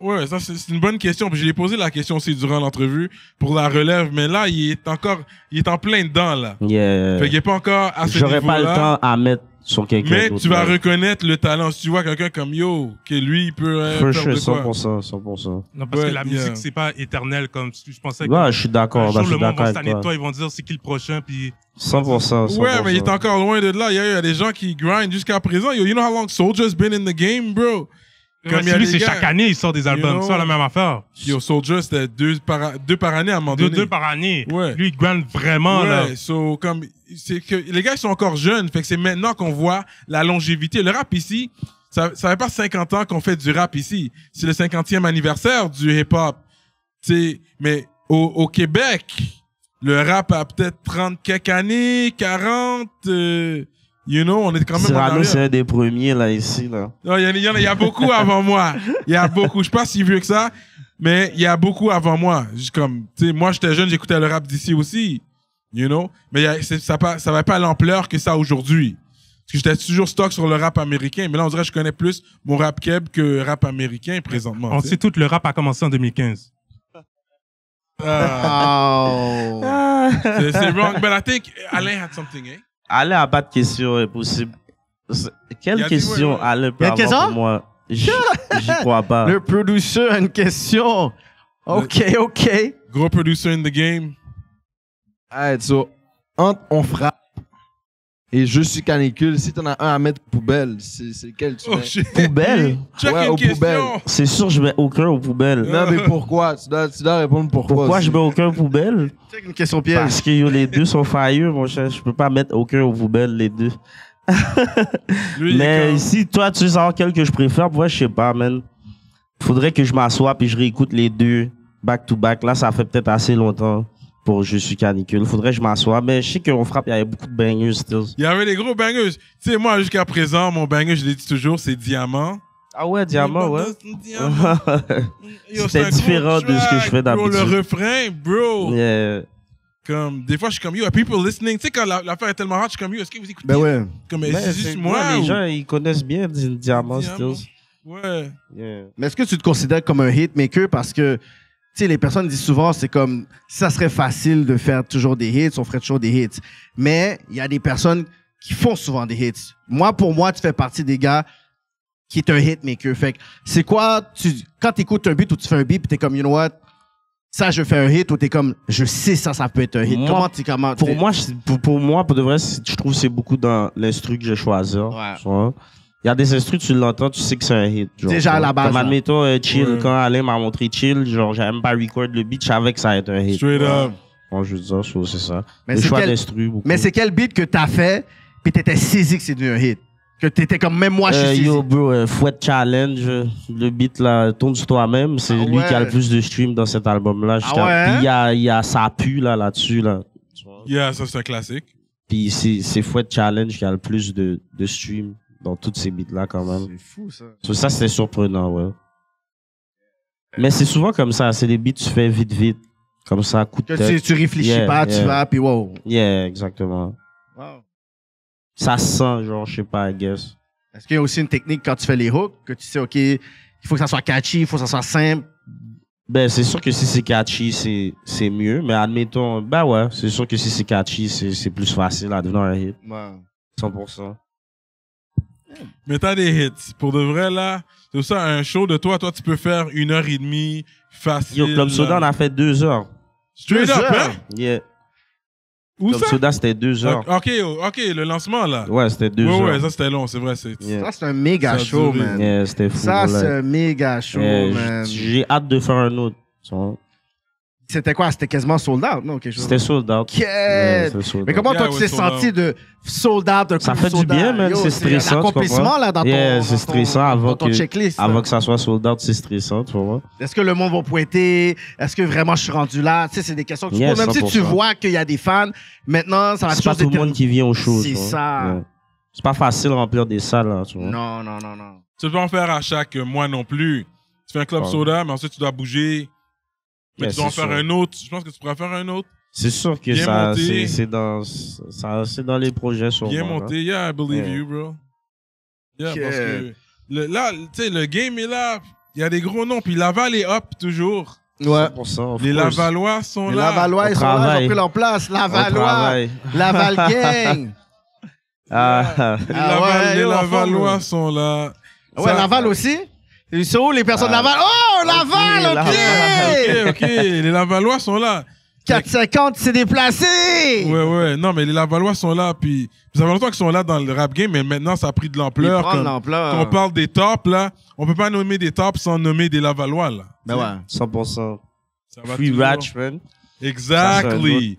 Ouais, ça c'est une bonne question. Puis je l'ai posé la question aussi durant l'entrevue pour la relève, mais là il est en plein dedans là. Yeah. Fait qu'il est pas encore à ce J'aurais pas le niveau-là. temps à mettre sur quelqu'un Mais d'autre. tu vas là. reconnaître le talent. Si tu vois quelqu'un comme Yo, que lui il peut For faire sure, de quoi. 100%, 100%. Non, parce Ouais, que la yeah. musique, c'est pas éternel comme je pensais que Ouais, je suis un d'accord. jour, Je suis le monde d'accord va se tanner de avec toi, toi. ils vont dire c'est qui le prochain, puis 100%. 100%. Ouais, mais il est encore loin de là. Il y a des gens qui grind jusqu'à présent. Yo, you know how long Soulja's been in the game, bro? Comme il y a lui, des c'est gars- chaque année, il sort des albums. know, C'est la même affaire. Yo, Soulja, c'était deux par année à un moment donné. Deux par année. Ouais. Lui, il grind vraiment, là. Ouais, so, comme, c'est que les gars, ils sont encore jeunes, fait que c'est maintenant qu'on voit la longévité. Le rap ici, ça fait pas 50 ans qu'on fait du rap ici. C'est le 50e anniversaire du hip-hop. Mais au Québec, le rap a peut-être 30 quelques années, 40, you know, on est quand même en Cyrano, arrière. c'est un des premiers, là, ici, là. Non, il y a beaucoup avant moi. Il y a beaucoup. Je suis pas si vieux que ça, mais il y a beaucoup avant moi. Juste comme, tu sais, moi, j'étais jeune, j'écoutais le rap d'ici aussi. You know? Mais ça va pas à l'ampleur que ça aujourd'hui. Parce que j'étais toujours stock sur le rap américain. Mais là, on dirait que je connais plus mon rap keb que rap américain présentement. On tu sais. sait tout, le rap a commencé en 2015. Oh. C'est wrong. But I think Alain had something, eh? Alain a pas de question impossible. Il Quelle a dit, question ouais. Alain peut Il y a une avoir question? pour moi? J'y crois pas. Le producer a une question. OK. Gros producer in the game. Alright, so, entre on frappe et je suis canicule, si t'en as un à mettre poubelle, c'est lequel tu Oh mets? shit. Poubelle? Check Ouais, une aux question. poubelles. C'est sûr, je mets aucun aux poubelles. Non, mais pourquoi? Tu dois répondre pourquoi. Pourquoi aussi. je mets aucun aux poubelles? C'est une question piège. Parce que yo, les deux sont failleux, mon cher. Je peux pas mettre aucun aux poubelles, les deux. Lui, il est Mais comme- si toi, tu veux savoir quel que je préfère, moi, je sais pas, man. Faudrait que je m'assoie puis je réécoute les deux back to back. Là, ça fait peut-être assez longtemps. pour Je suis canicule. Faudrait que je m'assoie. Mais je sais qu'on frappe, il y avait beaucoup de bangers still. Il y avait des gros bangers. Tu sais, moi, jusqu'à présent, mon banger, je l'ai dit toujours, c'est Diamant. Ah ouais, Diamant, ouais. Diamant. Yo, c'est C'était un différent gros de ce que je fais track, bro. d'habitude. Le refrain, bro. Yeah. Comme, des fois, je suis comme, yo, are people listening? Tu sais, quand l'affaire est tellement hot, je suis comme, yo, est-ce que vous écoutez? Ben ouais. Comme, Ben, c'est juste moi. ouais, les ou- gens, ils connaissent bien Diamant Diamant. still. Ouais. Yeah. Mais est-ce que tu te considères comme un hitmaker? Parce que, tu sais, les personnes disent souvent, c'est comme, ça serait facile de faire toujours des hits, on ferait toujours des hits. Mais il y a des personnes qui font souvent des hits. Moi, pour moi, tu fais partie des gars qui est un hitmaker. Fait que, c'est quoi, quand tu écoutes un beat ou tu fais un beat, puis t'es comme, you know what, ça, je fais un hit, ou t'es comme, je sais ça peut être un hit. Moi, comment Pour moi, pour de vrai, je trouve que c'est beaucoup dans l'instru que je choisis. Ouais. Tu vois. Il y a des instrus, tu l'entends, tu sais que c'est un hit. Genre, Déjà à la base, Comme là. admettons, Chill, Ouais. quand Alain m'a montré Chill, genre, j'avais même pas record le beat, je savais que ça allait être un hit. Straight up. Bon, je veux dire, c'est ça. Mais Le c'est choix quel- d'instru, beaucoup. Mais c'est quel beat que t'as fait, puis t'étais saisi que c'est devenu un hit? Que t'étais comme, même moi, je suis saisi. Yo, bro, Fouet Challenge, le beat là, Tourne sur toi-même, c'est Ah lui ouais. qui a le plus de streams dans cet album-là. Ah ouais, Puis il y a Ça pue là-dessus, là. Tu vois. Yeah, ça, c'est un classique. Puis c'est Fouet Challenge qui a le plus de streams dans toutes ces beats-là, quand même. C'est fou, ça. So, ça, c'était surprenant, ouais. Mais c'est souvent comme ça, c'est des beats que tu fais vite. Comme ça, coup de Que tête. tu réfléchis Yeah, pas, tu yeah. vas, puis wow. Yeah, exactement. Wow. Ça sent, genre, je sais pas, I guess. Est-ce qu'il y a aussi une technique quand tu fais les hooks, que tu sais, OK, il faut que ça soit catchy, il faut que ça soit simple? Ben, c'est sûr que si c'est catchy, c'est mieux. Mais admettons, ben ouais, c'est sûr que si c'est catchy, c'est plus facile à devenir un hit. Ouais. 100%. Mais t'as des hits. Pour de vrai, là, c'est ça, un show de toi, tu peux faire 1h30 facile. Yo, Club Soda, on a fait 2 heures. Straight 2 up, heures. hein? Yeah. Où Club ça? Soda, c'était 2 heures. Ok, le lancement, là. Ouais, c'était 2 Ouais, heures. ouais, ça, c'était long, c'est vrai. Yeah. Ça, c'est un méga Ça a show, duré. man. Yeah, c'était fou. Ça, voilà. c'est un méga show, man. J'ai hâte de faire un autre. Tu vois. C'était quoi? C'était quasiment sold out, non? Quelque chose. C'était sold out. Quête! Yeah, c'était sold Mais out. comment toi, Yeah, tu ouais, t'es sold senti out. de sold out, de Ça club fait du sold bien, out? man, Yo, c'est stressant, tu l'accomplissement, comprends? là, dans ton, Yeah, c'est dans stressant ton, avant dans ton que- checklist. là. Avant que ça soit sold out, c'est stressant, tu vois. Est-ce que le monde va pointer? Est-ce que vraiment je suis rendu là? Tu sais, c'est des questions que tu Yeah, poses. Même si tu 100%. vois qu'il y a des fans, maintenant, ça va C'est pas toujours tout le monde qui vient au show. C'est tu vois. ça. Yeah. C'est pas facile de remplir des salles, là, tu vois. Non. Tu peux pas en faire à chaque mois non plus. Tu fais un club Ouais. soda, mais ensuite tu dois bouger. Mais Yeah, tu dois en c'est faire sûr. un autre. Je pense que tu pourras faire un autre. C'est sûr que Bien ça, monté. c'est dans les projets sûrement. Bien là. monté. Yeah, I believe Yeah. you, bro. Yeah, Ok. parce que là, tu sais, le game est là. Il y a des gros noms. Puis Laval est up toujours. Ouais. 100%, of Les course. Lavalois sont Les là. Lavallois, Au ils sont là, ils ont travail. pris leur place. On Lavallois, travaille. Laval Gang. Ah, Les, Ah ouais, les yo, en forme, Lavalois là. sont là. Ouais, Ça- Laval aussi? Ils sont où les personnes de Laval? Oh, Laval, ok, OK! Ok, les Lavalois sont là. 450 s'est déplacé! Ouais. Non, mais les Lavalois sont là. Puis ça fait longtemps qu'ils sont là dans le rap game, mais maintenant ça a pris de Ils l'ampleur. prennent Comme- l'ampleur. Quand on parle des tops, là, on peut pas nommer des tops sans nommer des Lavalois, là. Ben ouais. 100%. Ça va Free toujours. Ratch, man. Exactly.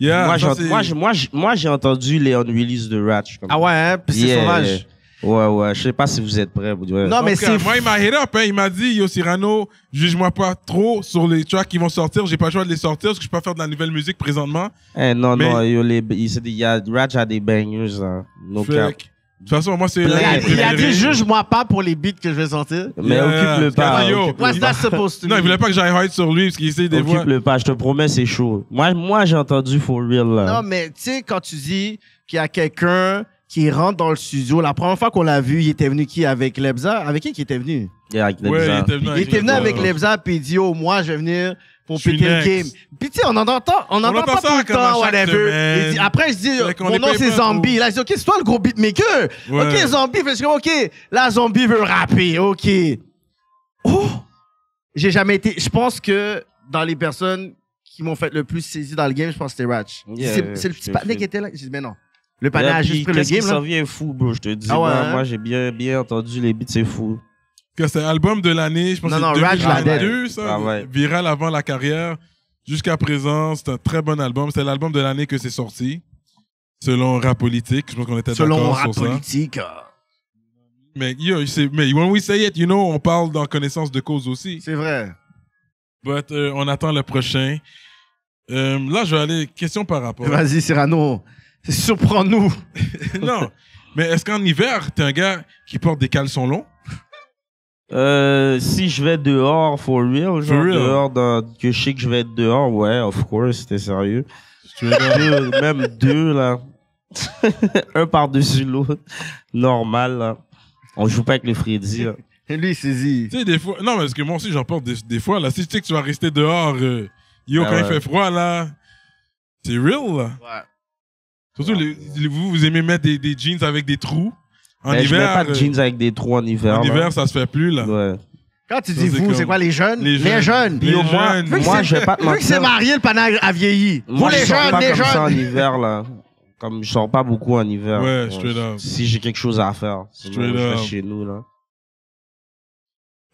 Yeah, moi, ça, c'est- moi, j'ai entendu les unreleased de Ratch. comme- Ah ouais, hein? Puis c'est Yeah. sauvage. Ouais. Je sais pas si vous êtes prêts. Vous Non, En mais tout cas, c'est... moi, il m'a hit up, hein. Il m'a dit, Yo Cyrano, juge-moi pas trop sur les tracks qui vont sortir. J'ai pas le choix de les sortir parce que je peux pas faire de la nouvelle musique présentement. Non, Mais- non, yo, il y a Ratch a des bangers, là. No Fait cap. que, de toute façon, moi, c'est Plein. l'un des Il a préférés. dit, juge-moi pas pour les beats que je vais sortir. Mais Yeah. occupe-le pas. Yo, occupe-le What's pas. that supposed to Non, il mean? voulait pas que j'aille hide sur lui parce qu'il essaie des voix. Occupe-le pas, je te promets, c'est chaud. Moi j'ai entendu For Real, là. Non, mais tu sais, quand tu dis qu'il y a quelqu'un qui rentre dans le studio, la première fois qu'on l'a vu, il était venu qui? Avec Lebza? Avec qui était venu? Yeah, avec Ouais, il Lebza. était venu Il était venu avec les Lebza, puis il dit, oh, moi, je vais venir pour Je suis péter le next. game. Puis tu sais, on entend pas entend tout ça le comme à temps, chaque whatever. semaine. Il dit- après, je dis, Fait qu'on mon les nom, paye c'est pas Zombie. pour- Là, je dis, OK, c'est toi le gros beatmaker. Ouais. OK, Zombie. Fait que je dis, OK, là, Zombie veut rapper. OK. Oh! J'ai jamais été... Je pense que dans les personnes qui m'ont fait le plus saisir dans le game, je pense que c'était Ratch. Yeah, C'est le je petit te patinet file. qui était là. J'ai dit, mais non. Le patinet Yeah, a puis juste pris le qu'est-ce qui game, s'en là. vient fou, bro, je te dis. Ah ouais, hein? Moi j'ai bien entendu les beats, c'est fou. Que c'est album de l'année, je pense Non, que non, c'est Raj l'a 2022, ça. Ah ouais. Viral avant la carrière. Jusqu'à présent, c'est un très bon album. C'est l'album de l'année que c'est sorti. Selon Rap Politique. Je pense qu'on était Selon d'accord rap sur ça. politique. Mais, mais when we say it, you know, on parle dans connaissance de cause aussi. C'est vrai. But on attend le prochain. Là, je vais aller question par rapport. Vas-y, Cyrano. Surprends-nous. Non, mais est-ce qu'en hiver, t'es un gars qui porte des caleçons longs? Si je vais dehors, for real, genre real. dehors, que je sais que je vais être dehors, ouais, of course, c'était sérieux. Même deux, là. Un par-dessus l'autre. Normal, là. On joue pas avec le Freddy, là. Et lui, il saisit. Tu sais, des fois. Non, mais parce que moi aussi, j'en porte des fois. Là, si tu sais que tu vas rester dehors, quand il fait froid, là, c'est real, là. Ouais. Surtout, vous aimez mettre des jeans avec des trous. En Mais je mets hiver. pas de jeans avec des trous en hiver. En là. hiver, ça se fait plus, là. Ouais. Quand tu Ça, dis c'est vous, comme- c'est quoi, les jeunes? Les jeunes. Puis Les au moins, jeunes. vu que Moi, c'est- je vais pas te vu que c'est mentir. marié, le panache a vieilli. Vous, Moi, les je sors jeunes, pas les comme ça en jeunes. hiver, là. Comme je sors pas beaucoup en hiver. Ouais, straight up. Si j'ai quelque chose à faire. Sinon, Straight je up. reste chez nous, là.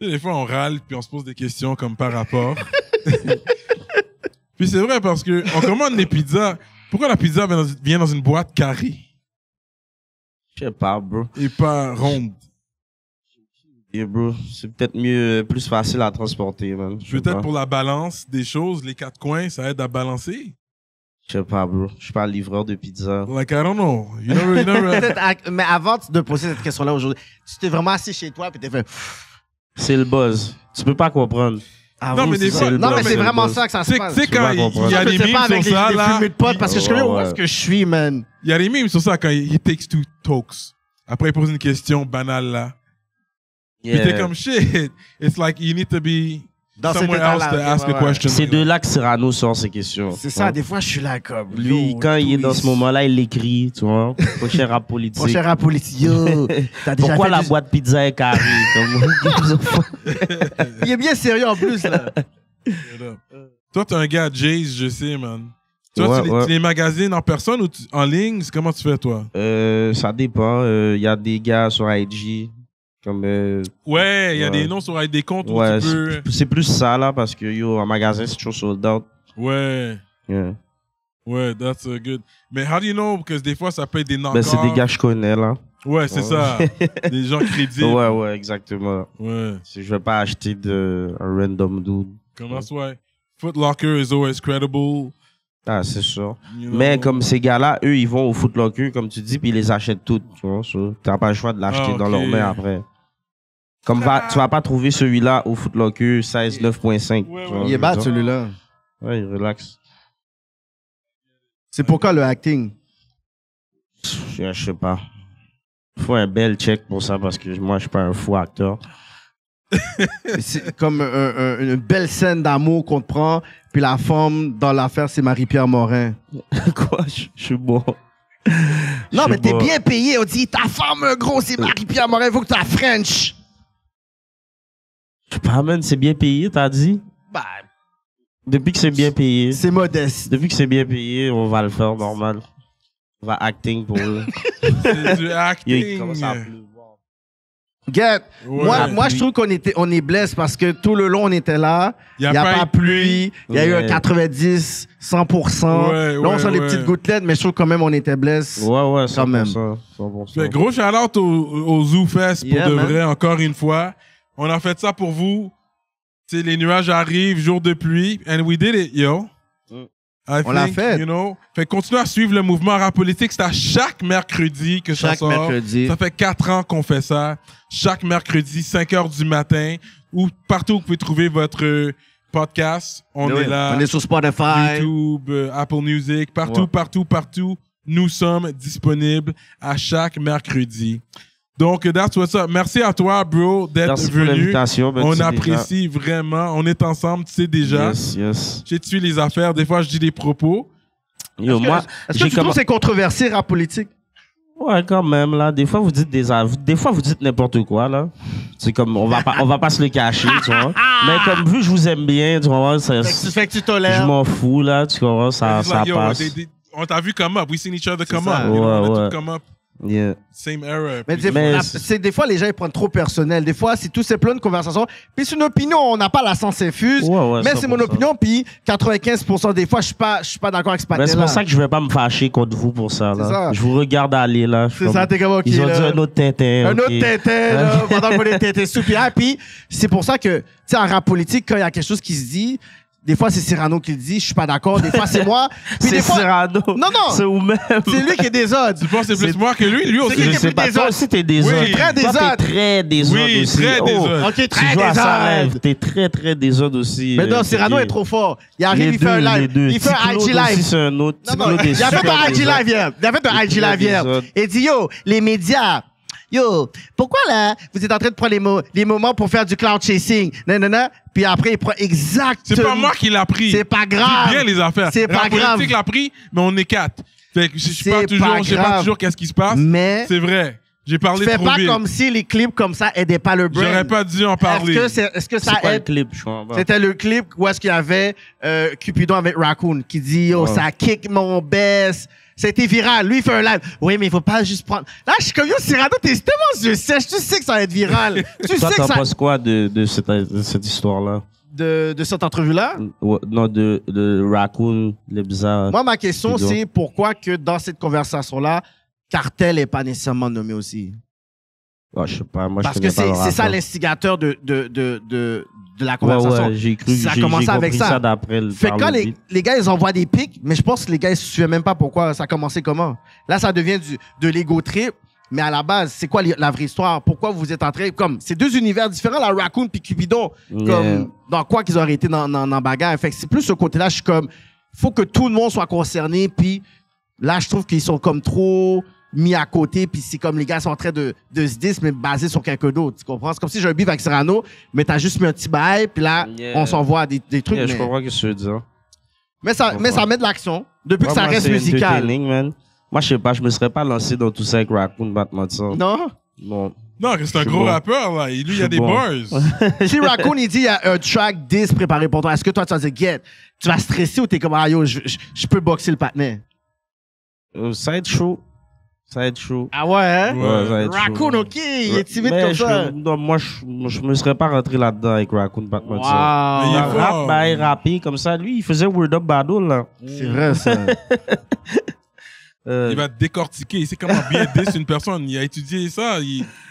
Tu sais, des fois, on râle puis on se pose des questions comme par rapport. Puis c'est vrai parce que on commande les pizzas. Pourquoi la pizza vient dans une boîte carrée Je sais pas, bro. et pas ronde? Et bro, c'est peut-être mieux, plus facile à transporter, man. Je sais Peut-être pas. pour la balance des choses, les quatre coins, ça aide à balancer. Je sais pas, bro. Je suis pas livreur de pizza. Like, I don't know. You never... Peut-être, mais avant de poser cette question-là aujourd'hui, tu t'es vraiment assis chez toi et t'es fait. C'est le buzz. Tu peux pas comprendre. Ah, Non, vous, mais des c'est fois- ça. non, Non, mais mais c'est c'est vraiment le ça que ça se Tu passe. sais, Tu quand vas il comprendre. y a Je des sais memes pas avec sur ça, des là... fumées de potes parce que je suis comme, où Ouais. est-ce que je suis, man? Il y a des memes sur ça quand he takes two talks. Après, il pose une question banale, là. Puis t'es comme, shit, it's like you need to be Dans cet somewhere else état-là, to ok, ask ouais, a ouais. question. C'est de là que Cyrano sort ses questions. C'est ça, des fois, je suis là comme. Lui, yo, quand il est dans ce twist. moment-là, il l'écrit, tu vois. Prochain rap politique. Mon cher rap politique, yo, t'as déjà Pourquoi fait la du- boîte pizza est carrée? Il est bien sérieux en plus, là. Toi, t'es un gars Jays, je sais, man. Toi, Ouais, tu les magasines en personne ou en ligne? Comment tu fais, toi? Ça dépend. Il y a des gars sur IG. Comme, Ouais, il y a Ouais. des noms sur des comptes où ouais, tu peux... c'est plus ça, là, parce que, yo, en magasin, c'est toujours sold out. Ouais, Yeah. ouais, that's good. Mais how do you know? Parce que des fois, ça peut être des knock-offs. Ben, c'est des gars que je connais, là. Ouais, c'est ça. Des gens crédibles. Ouais, ouais, exactement. Ouais. Je vais pas acheter un random dude. Comment ça, ouais. Foot Locker is always credible. Ah, c'est sûr. you know. Mais comme ces gars-là, eux, ils vont au Foot Locker, comme tu dis, puis ils les achètent toutes, tu vois. So, t'as pas le choix de l'acheter Ah, dans ok. leurs mains après. Comme tu vas pas trouver celui-là au Foot Locker 16 9.5. Ouais, tu vois, ouais. Il est bad, celui-là. Ouais, il relaxe. C'est pourquoi le acting? Je sais pas. Faut un bel check pour ça parce que moi, je suis pas un fou acteur. C'est comme une belle scène d'amour qu'on te prend, puis la femme dans l'affaire, c'est Marie-Pierre Morin. Quoi? Je suis bon. Non, Je mais sais t'es pas. bien payé. On dit, ta femme, gros, c'est Marie-Pierre Morin, il faut que tu la French. Je sais pas, man, c'est bien payé, t'as dit? Bah, Depuis que c'est bien payé. c'est modeste. Depuis que c'est bien payé, on va le faire normal. On va acting pour eux. C'est du Yo, acting. il commence à pleuvoir. Get, Ouais. moi, je trouve on est blessé parce que tout le long, on était là. Il Il n'y a pas pluie. Il y a eu un Ouais. 90, 100%. Ouais, Là, on ouais, sent les ouais. petites gouttelettes, mais je trouve quand même on était blessé. Ouais, ouais, Quand 100%. même. 100%. Fait gros shout-out au Zoo Fest pour Yeah, de man. vrai, encore une fois. On a fait ça pour vous. Tu sais, les nuages arrivent, jour de pluie. And we did it, yo. I On l'a think, fait. You know. Fait continuez à suivre le mouvement rap politique. C'est à chaque mercredi que ça Chaque sort. mercredi. Ça fait 4 ans qu'on fait ça. Chaque mercredi, 5h du matin. Ou partout où vous pouvez trouver votre podcast. On Oui, est là. On est sur Spotify. YouTube, Apple Music, partout, Ouais. partout. Nous sommes disponibles à chaque mercredi. Donc, that's what's up. Merci à toi, bro, d'être Merci pour venu. l'invitation. ben, tu On sais apprécie vraiment. On est ensemble, tu sais déjà. déjà. Yes. J'ai tué les affaires. Des fois, je dis des propos. Yo, moi, Est-ce que tu trouves que c'est controversé, rap politique? Ouais, quand même, là. Des fois, vous dites des fois, vous dites n'importe quoi, là. C'est comme, on va pas se le cacher, tu vois. Mais comme, vu que je vous aime bien, tu vois, ça, Fait que tu je tolères. m'en fous, là, tu vois, ça It's like, yo, passe. on t'a vu come up. We seen each other come ça. up. You know, on a Ouais, tous ouais. come up. Yeah. Same era. Mais, Puis- Mais des fois, les gens ils prennent trop personnel. Des fois, c'est tout, c'est plein de conversations. Puis c'est une opinion, on n'a pas la sens infuse. Ouais, ouais, mais c'est mon 100%. opinion. Puis 95% des fois, je suis pas d'accord avec ce Ben, c'est patin-là. pour ça que je vais pas me fâcher contre vous pour ça, C'est ça. là. Je vous regarde aller, là. Je suis C'est ça, t'es comme, OK, Ils ont là. dit un autre Tintin. Un ok. autre tétin, là, pendant qu'on est tétin sous. Puis c'est pour ça que, tu sais, en rap politique, quand il y a quelque chose qui se dit, Des fois, c'est Cyrano qui le dit. Je suis pas d'accord. Des fois, c'est moi. Puis C'est des fois... Cyrano. Non. C'est vous-même. C'est lui qui est désordre. Tu penses que c'est plus moi que lui? Lui aussi. qui Je est sais plus pas, toi désordre? aussi, t'es désordre. Oui, très Toi, désordre. t'es très désordre Oui, aussi. très désordre. OK, Tu très joues à sa désordre. rêve. T'es très désordre aussi. Mais non, Cyrano est trop fort. Il arrive, il fait un live. Il fait un IG Aussi, live. c'est un autre. Non, non, il a fait un IG live hier. Il a fait un IG live hier. Il dit, yo, les médias, yo, pourquoi là, vous êtes en train de prendre les moments pour faire du cloud chasing? Non. Puis après, il prend exactement. C'est pas moi qui l'a pris. C'est pas grave. C'est bien les affaires. C'est pas La grave. politique l'a pris, mais on est 4. Fait que je sais C'est pas pas toujours, grave. qu'est-ce qui se passe. Mais C'est vrai. J'ai parlé fais trop pas vite. comme si les clips comme ça aidaient pas le brand. J'aurais pas dû en parler. Est-ce que ça C'est quoi le aide? clip, je comprends pas. C'était le clip où est-ce qu'il y avait Cupidon avec Raccoon qui dit, yo, ça kick mon baisse. C'était viral. Lui, il fait un live. Oui, mais il faut pas juste prendre. Là, je suis comme, yo, Cyrano, t'es tellement yeux sèches. Tu sais que ça va être viral. Tu Toi, sais que t'en ça. penses quoi de cette histoire-là? De cette entrevue-là? Ouais, non, de Raccoon, les bizarres. Moi, ma question, Cupidon. c'est pourquoi que dans cette conversation-là, Cartel est pas nécessairement nommé aussi? Ouais, je sais pas, moi, Parce je que connais pas le c'est ça rapport. l'instigateur de la Ouais, conversation. ouais, j'ai cru, Ça a j'ai commencé avec compris ça. ça d'après le Fait que par quand le beat. les gars, ils envoient des pics, mais je pense que les gars, ils se souviennent même pas pourquoi ça a commencé comment. Là, ça devient de l'ego trip, mais à la base, c'est quoi la vraie histoire? Pourquoi vous êtes en train... Comme, c'est deux univers différents, la Raccoon puis Cupidon. Comme, dans quoi qu'ils auraient été dans bagarre. Fait que c'est plus ce côté-là, je suis comme... Faut que tout le monde soit concerné, puis là, je trouve qu'ils sont comme trop mis à côté, puis c'est comme les gars sont en train de se dire, mais basés sur quelqu'un d'autre. Tu comprends? C'est comme si j'ai un beef avec Cyrano, mais t'as juste mis un petit bail, puis là, on s'envoie des trucs. Yeah, je mais... comprends ce que tu veux dire. Mais ça met de l'action. Depuis que ça Moi, reste c'est musical. entertaining, man. Moi, je sais pas, je me serais pas lancé dans tout ça avec Raccoon, Batman de ça. Non? Non. Non, c'est un Je suis gros bon. rappeur, là. Et lui, il y a suis des bon. bars. Si Raccoon, il dit, il y a un track 10 préparé pour toi, est-ce que toi, tu vas dire, get, tu vas stresser ou t'es comme, ah yo, je peux boxer le patinet? Ça va être chaud. Ça va être chaud. Ah ouais, hein? Ouais, ça va être Raccoon, chaud. OK, il est timide Mais comme ça. non, moi, je me serais pas rentré là-dedans avec Raccoon, Batman de ça. Wow. Mais il est Rap, fort. rapper comme ça. Lui, il faisait Word Up Battle, là. C'est vrai, ça. Il va te décortiquer. Il sait comment bien diss une personne. Il a étudié ça.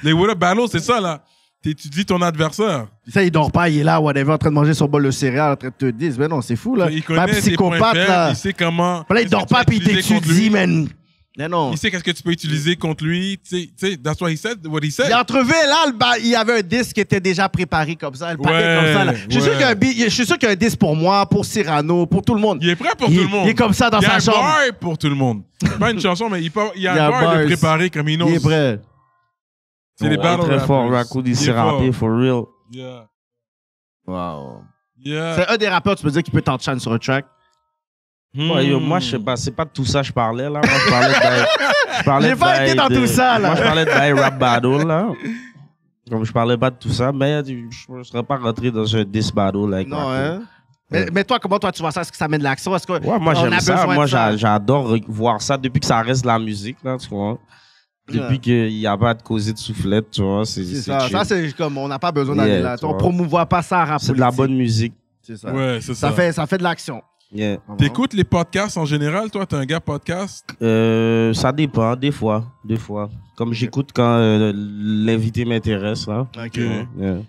Les What Up Battles, c'est ça, là. T'étudies ton adversaire. Ça, il dort pas, il est là, whatever, en train de manger son bol de céréales, en train de te dire, mais non, c'est fou, là. Il Pas connaît ses points psychopathe, faibles. là. Il sait comment... Là, il dort pas, puis il utiliser contre t'étudie, lui. man. Mais non. Il sait qu'est-ce que tu peux utiliser contre lui. Tu sais, that's what he said. Il a trouvé, là, il y avait un disque qui était déjà préparé comme ça, le paquet comme ça, là. Je suis sûr qu'il y a un je suis sûr qu'il y a un disque pour moi, pour Cyrano, pour tout le monde. Il est prêt pour tout le monde. Il est comme ça dans sa chambre. Il y a un bar pour tout le monde. C'est pas une chanson, mais il y a Il y a un bar bars. de préparé comme il Il est knows. prêt. C'est les battle Très fort, rappers. Raccoon, il est s'est fort. rappé, for real. Yeah. Wow. Yeah. C'est un des rappeurs, tu peux dire, qui peut t'enchaîner sur un track. Ouais, yo, moi, je sais pas, c'est pas de tout ça que je parlais, là. Moi, je parlais de... je parlais J'ai de pas bail été dans de- tout ça, là. Moi, je parlais de bail rap battle, là. Comme je parlais pas de tout ça, mais je serais pas rentré dans un diss battle avec Non, Raccoon. hein? Mais toi, comment toi tu vois ça? Est-ce que ça met de l'action? Est-ce que Ouais, moi, on j'aime a ça. besoin Moi, de ça? j'adore voir ça depuis que ça reste de la musique, là, tu vois. Depuis qu'il n'y a pas de causé de soufflette, tu vois. C'est ça. chill. Ça, c'est comme, on n'a pas besoin d'aller Yeah, là. tu On vois. promouvoit pas ça à rap C'est de la politique. bonne musique. C'est ça. Ouais, c'est ça. Ça fait de l'action. Yeah. T'écoutes les podcasts en général, toi? T'es un gars podcast? Ça dépend, des fois. Comme j'écoute quand l'invité m'intéresse, là. OK. Yeah.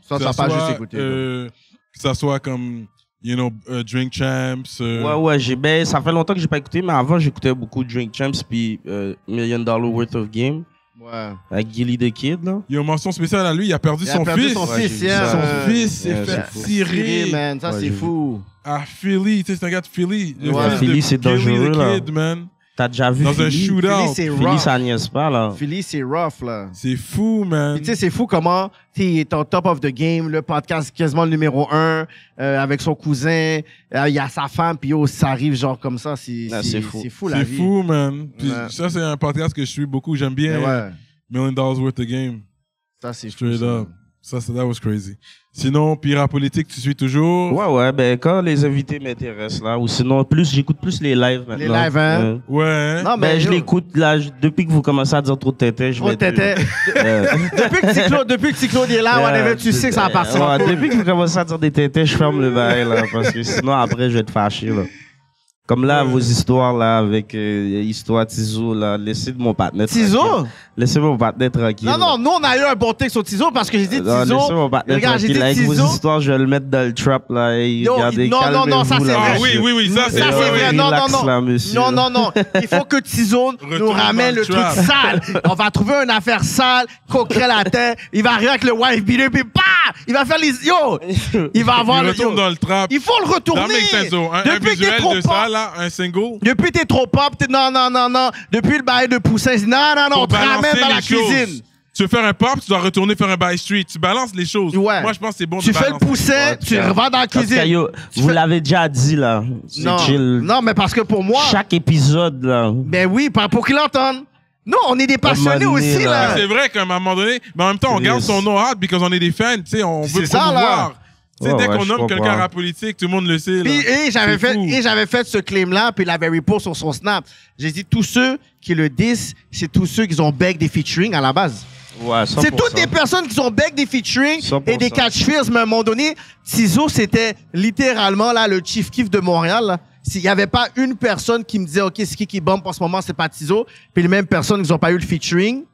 Ça, Que ça ça pas soit, juste écouter. que ça soit comme, you know, Drink Champs. Ouais, ben, ça fait longtemps que j'ai pas écouté, mais avant, j'écoutais beaucoup Drink Champs puis $1 Million Worth of Game Ouais. avec Gilly the Kid, là. Il y a une mention spéciale à lui. Il a perdu Il a son perdu fils. son Ouais, fils j'ai vu hier. ça. Son fils s'est Ouais, fait c'est fou. tirer man. Ça, Ouais, c'est j'ai fou. à Philly. Tu sais, c'est un gars de Philly. Le Ouais. fils Philly, de c'est Gilly dangereux, the là. Kid, man. T'as déjà vu Dans un Philly? shootout. Philly, c'est Philly, rough. ça niaise pas, là. Philly, c'est rough, là. C'est fou, man. Puis tu sais, c'est fou comment il est en top of the game, le podcast quasiment le numéro 1, avec son cousin, il y a sa femme, puis yo, ça arrive genre comme ça, c'est fou. C'est fou la C'est vie. fou, man. Puis Ouais. ça, c'est un podcast que je suis beaucoup. J'aime bien Mais ouais, $1 Million Worth of Game. ça c'est fou. Straight ça. up. Ça, that was crazy. Sinon, Pira Politique, tu suis toujours? Ouais, ben quand les invités m'intéressent, là, ou sinon, j'écoute plus les lives maintenant. Les lives, hein? Ouais. Non, Ben, je yo, l'écoute, là, depuis que vous commencez à dire trop de tétés, je trop mets t'étais. Depuis que Cyclone est là, whatever, tu sais que ça va partir en Ouais, couille. depuis que vous commencez à dire des tétés, je ferme le bail, là, parce que sinon, après, je vais être fâché, là. Comme là, vos histoires, là, avec Histoire Tizo, là, laissez mon partenaire Tizo? tranquille. Laissez mon partenaire tranquille. Non, nous, on a eu un bon texte sur Tizo parce que j'ai dit Non, Tizo. laissez mon partenaire Regarde, j'ai tranquille. dit Avec Tizo. vos histoires, je vais le mettre dans le trap, là. Et Yo, regardez, non, ça, calmez-vous, c'est là, vrai. Ah oui, monsieur. oui, oui, ça, Ça, c'est vrai. Non, Relax, là, monsieur. non. Il faut que Tizo nous Retourne ramène dans le le truc trap. sale. On va trouver une affaire sale, coquerait la tête. Il va arriver avec le wife beater, puis bah! Il va faire les... Yo! Il va avoir Il le... retourne yo. dans le trap. Il faut le Ça retourner. make sense, though. Un Depuis que t'es visuel trop de pop. ça, là, un single. Depuis que t'es trop pop, non. Depuis le bail de poussin, non, on Pour te ramène balancer dans la les choses. cuisine. Tu veux faire un pop, tu dois retourner faire un by street. Tu balances les choses. Ouais. Moi, je pense que c'est bon Tu de fais le balancer. poussin, tu vas dans la En tout cas, cuisine. yo, Tu vous fais- l'avez déjà dit, là. C'est Non, chill. non, mais parce que pour moi, Chaque épisode, là. ben oui, pour qu'ils l'entendent. Non, on est des passionnés moment donné, aussi, là. là. C'est vrai qu'à un moment donné, mais en même temps, on garde son nom hard parce qu'on est des fans, tu sais, on veut C'est ça, promouvoir. Tu sais, Ouais, dès ouais, qu'on je nomme quelqu'un comprends. à la politique, tout le monde le sait. Là. Puis, et j'avais C'est fait, fou. ce claim-là, puis il l'avait repost sur son Snap. J'ai dit, tous ceux qui le disent, c'est tous ceux qui ont bec des featuring à la base. Ouais, 100%. C'est toutes des personnes qui ont bec des featuring 100%. et des catch-fears, mais à un moment donné, Tizo, c'était littéralement là, le chief kiff de Montréal. là. S'il n'y avait pas une personne qui me disait, OK, c'est qui bombe en ce moment, c'est pas Tizo, puis les mêmes personnes qui n'ont pas eu le featuring,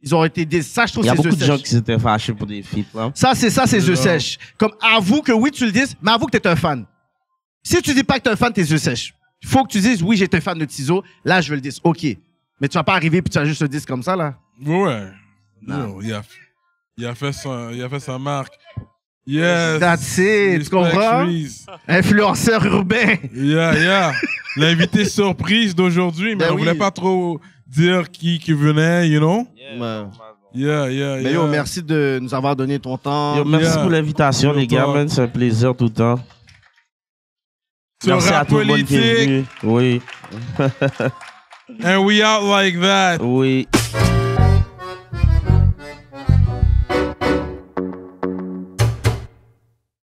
ils ont été des... Ça, je trouve Il y a c'est beaucoup eux de gens sèches. qui s'étaient fâchés pour des feats, là. Ça, c'est eux sèches. Comme, avoue que oui, tu le dises, mais avoue que t'es un fan. Si tu dis pas que t'es un fan, t'es yeux sèches. Il faut que tu dises, oui, j'étais fan de Tizo, là, je veux le dire. OK. Mais tu vas pas arriver puis tu vas juste le dire comme ça, là. Ouais. Non. Yo, il a fait sa marque. Yes. That's it, tu comprends? Reese. Influenceur urbain. Yeah. L'invité surprise d'aujourd'hui, mais Ben on oui. voulait pas trop dire qui venait, you know? Ouais. Yeah. Mais yo, merci de nous avoir donné ton temps. Yo, merci Yeah. pour l'invitation, les gars, man. C'est un plaisir tout le temps. Sur Merci à rap tout le monde qui est politique, venu. Oui. and we out like that. Oui.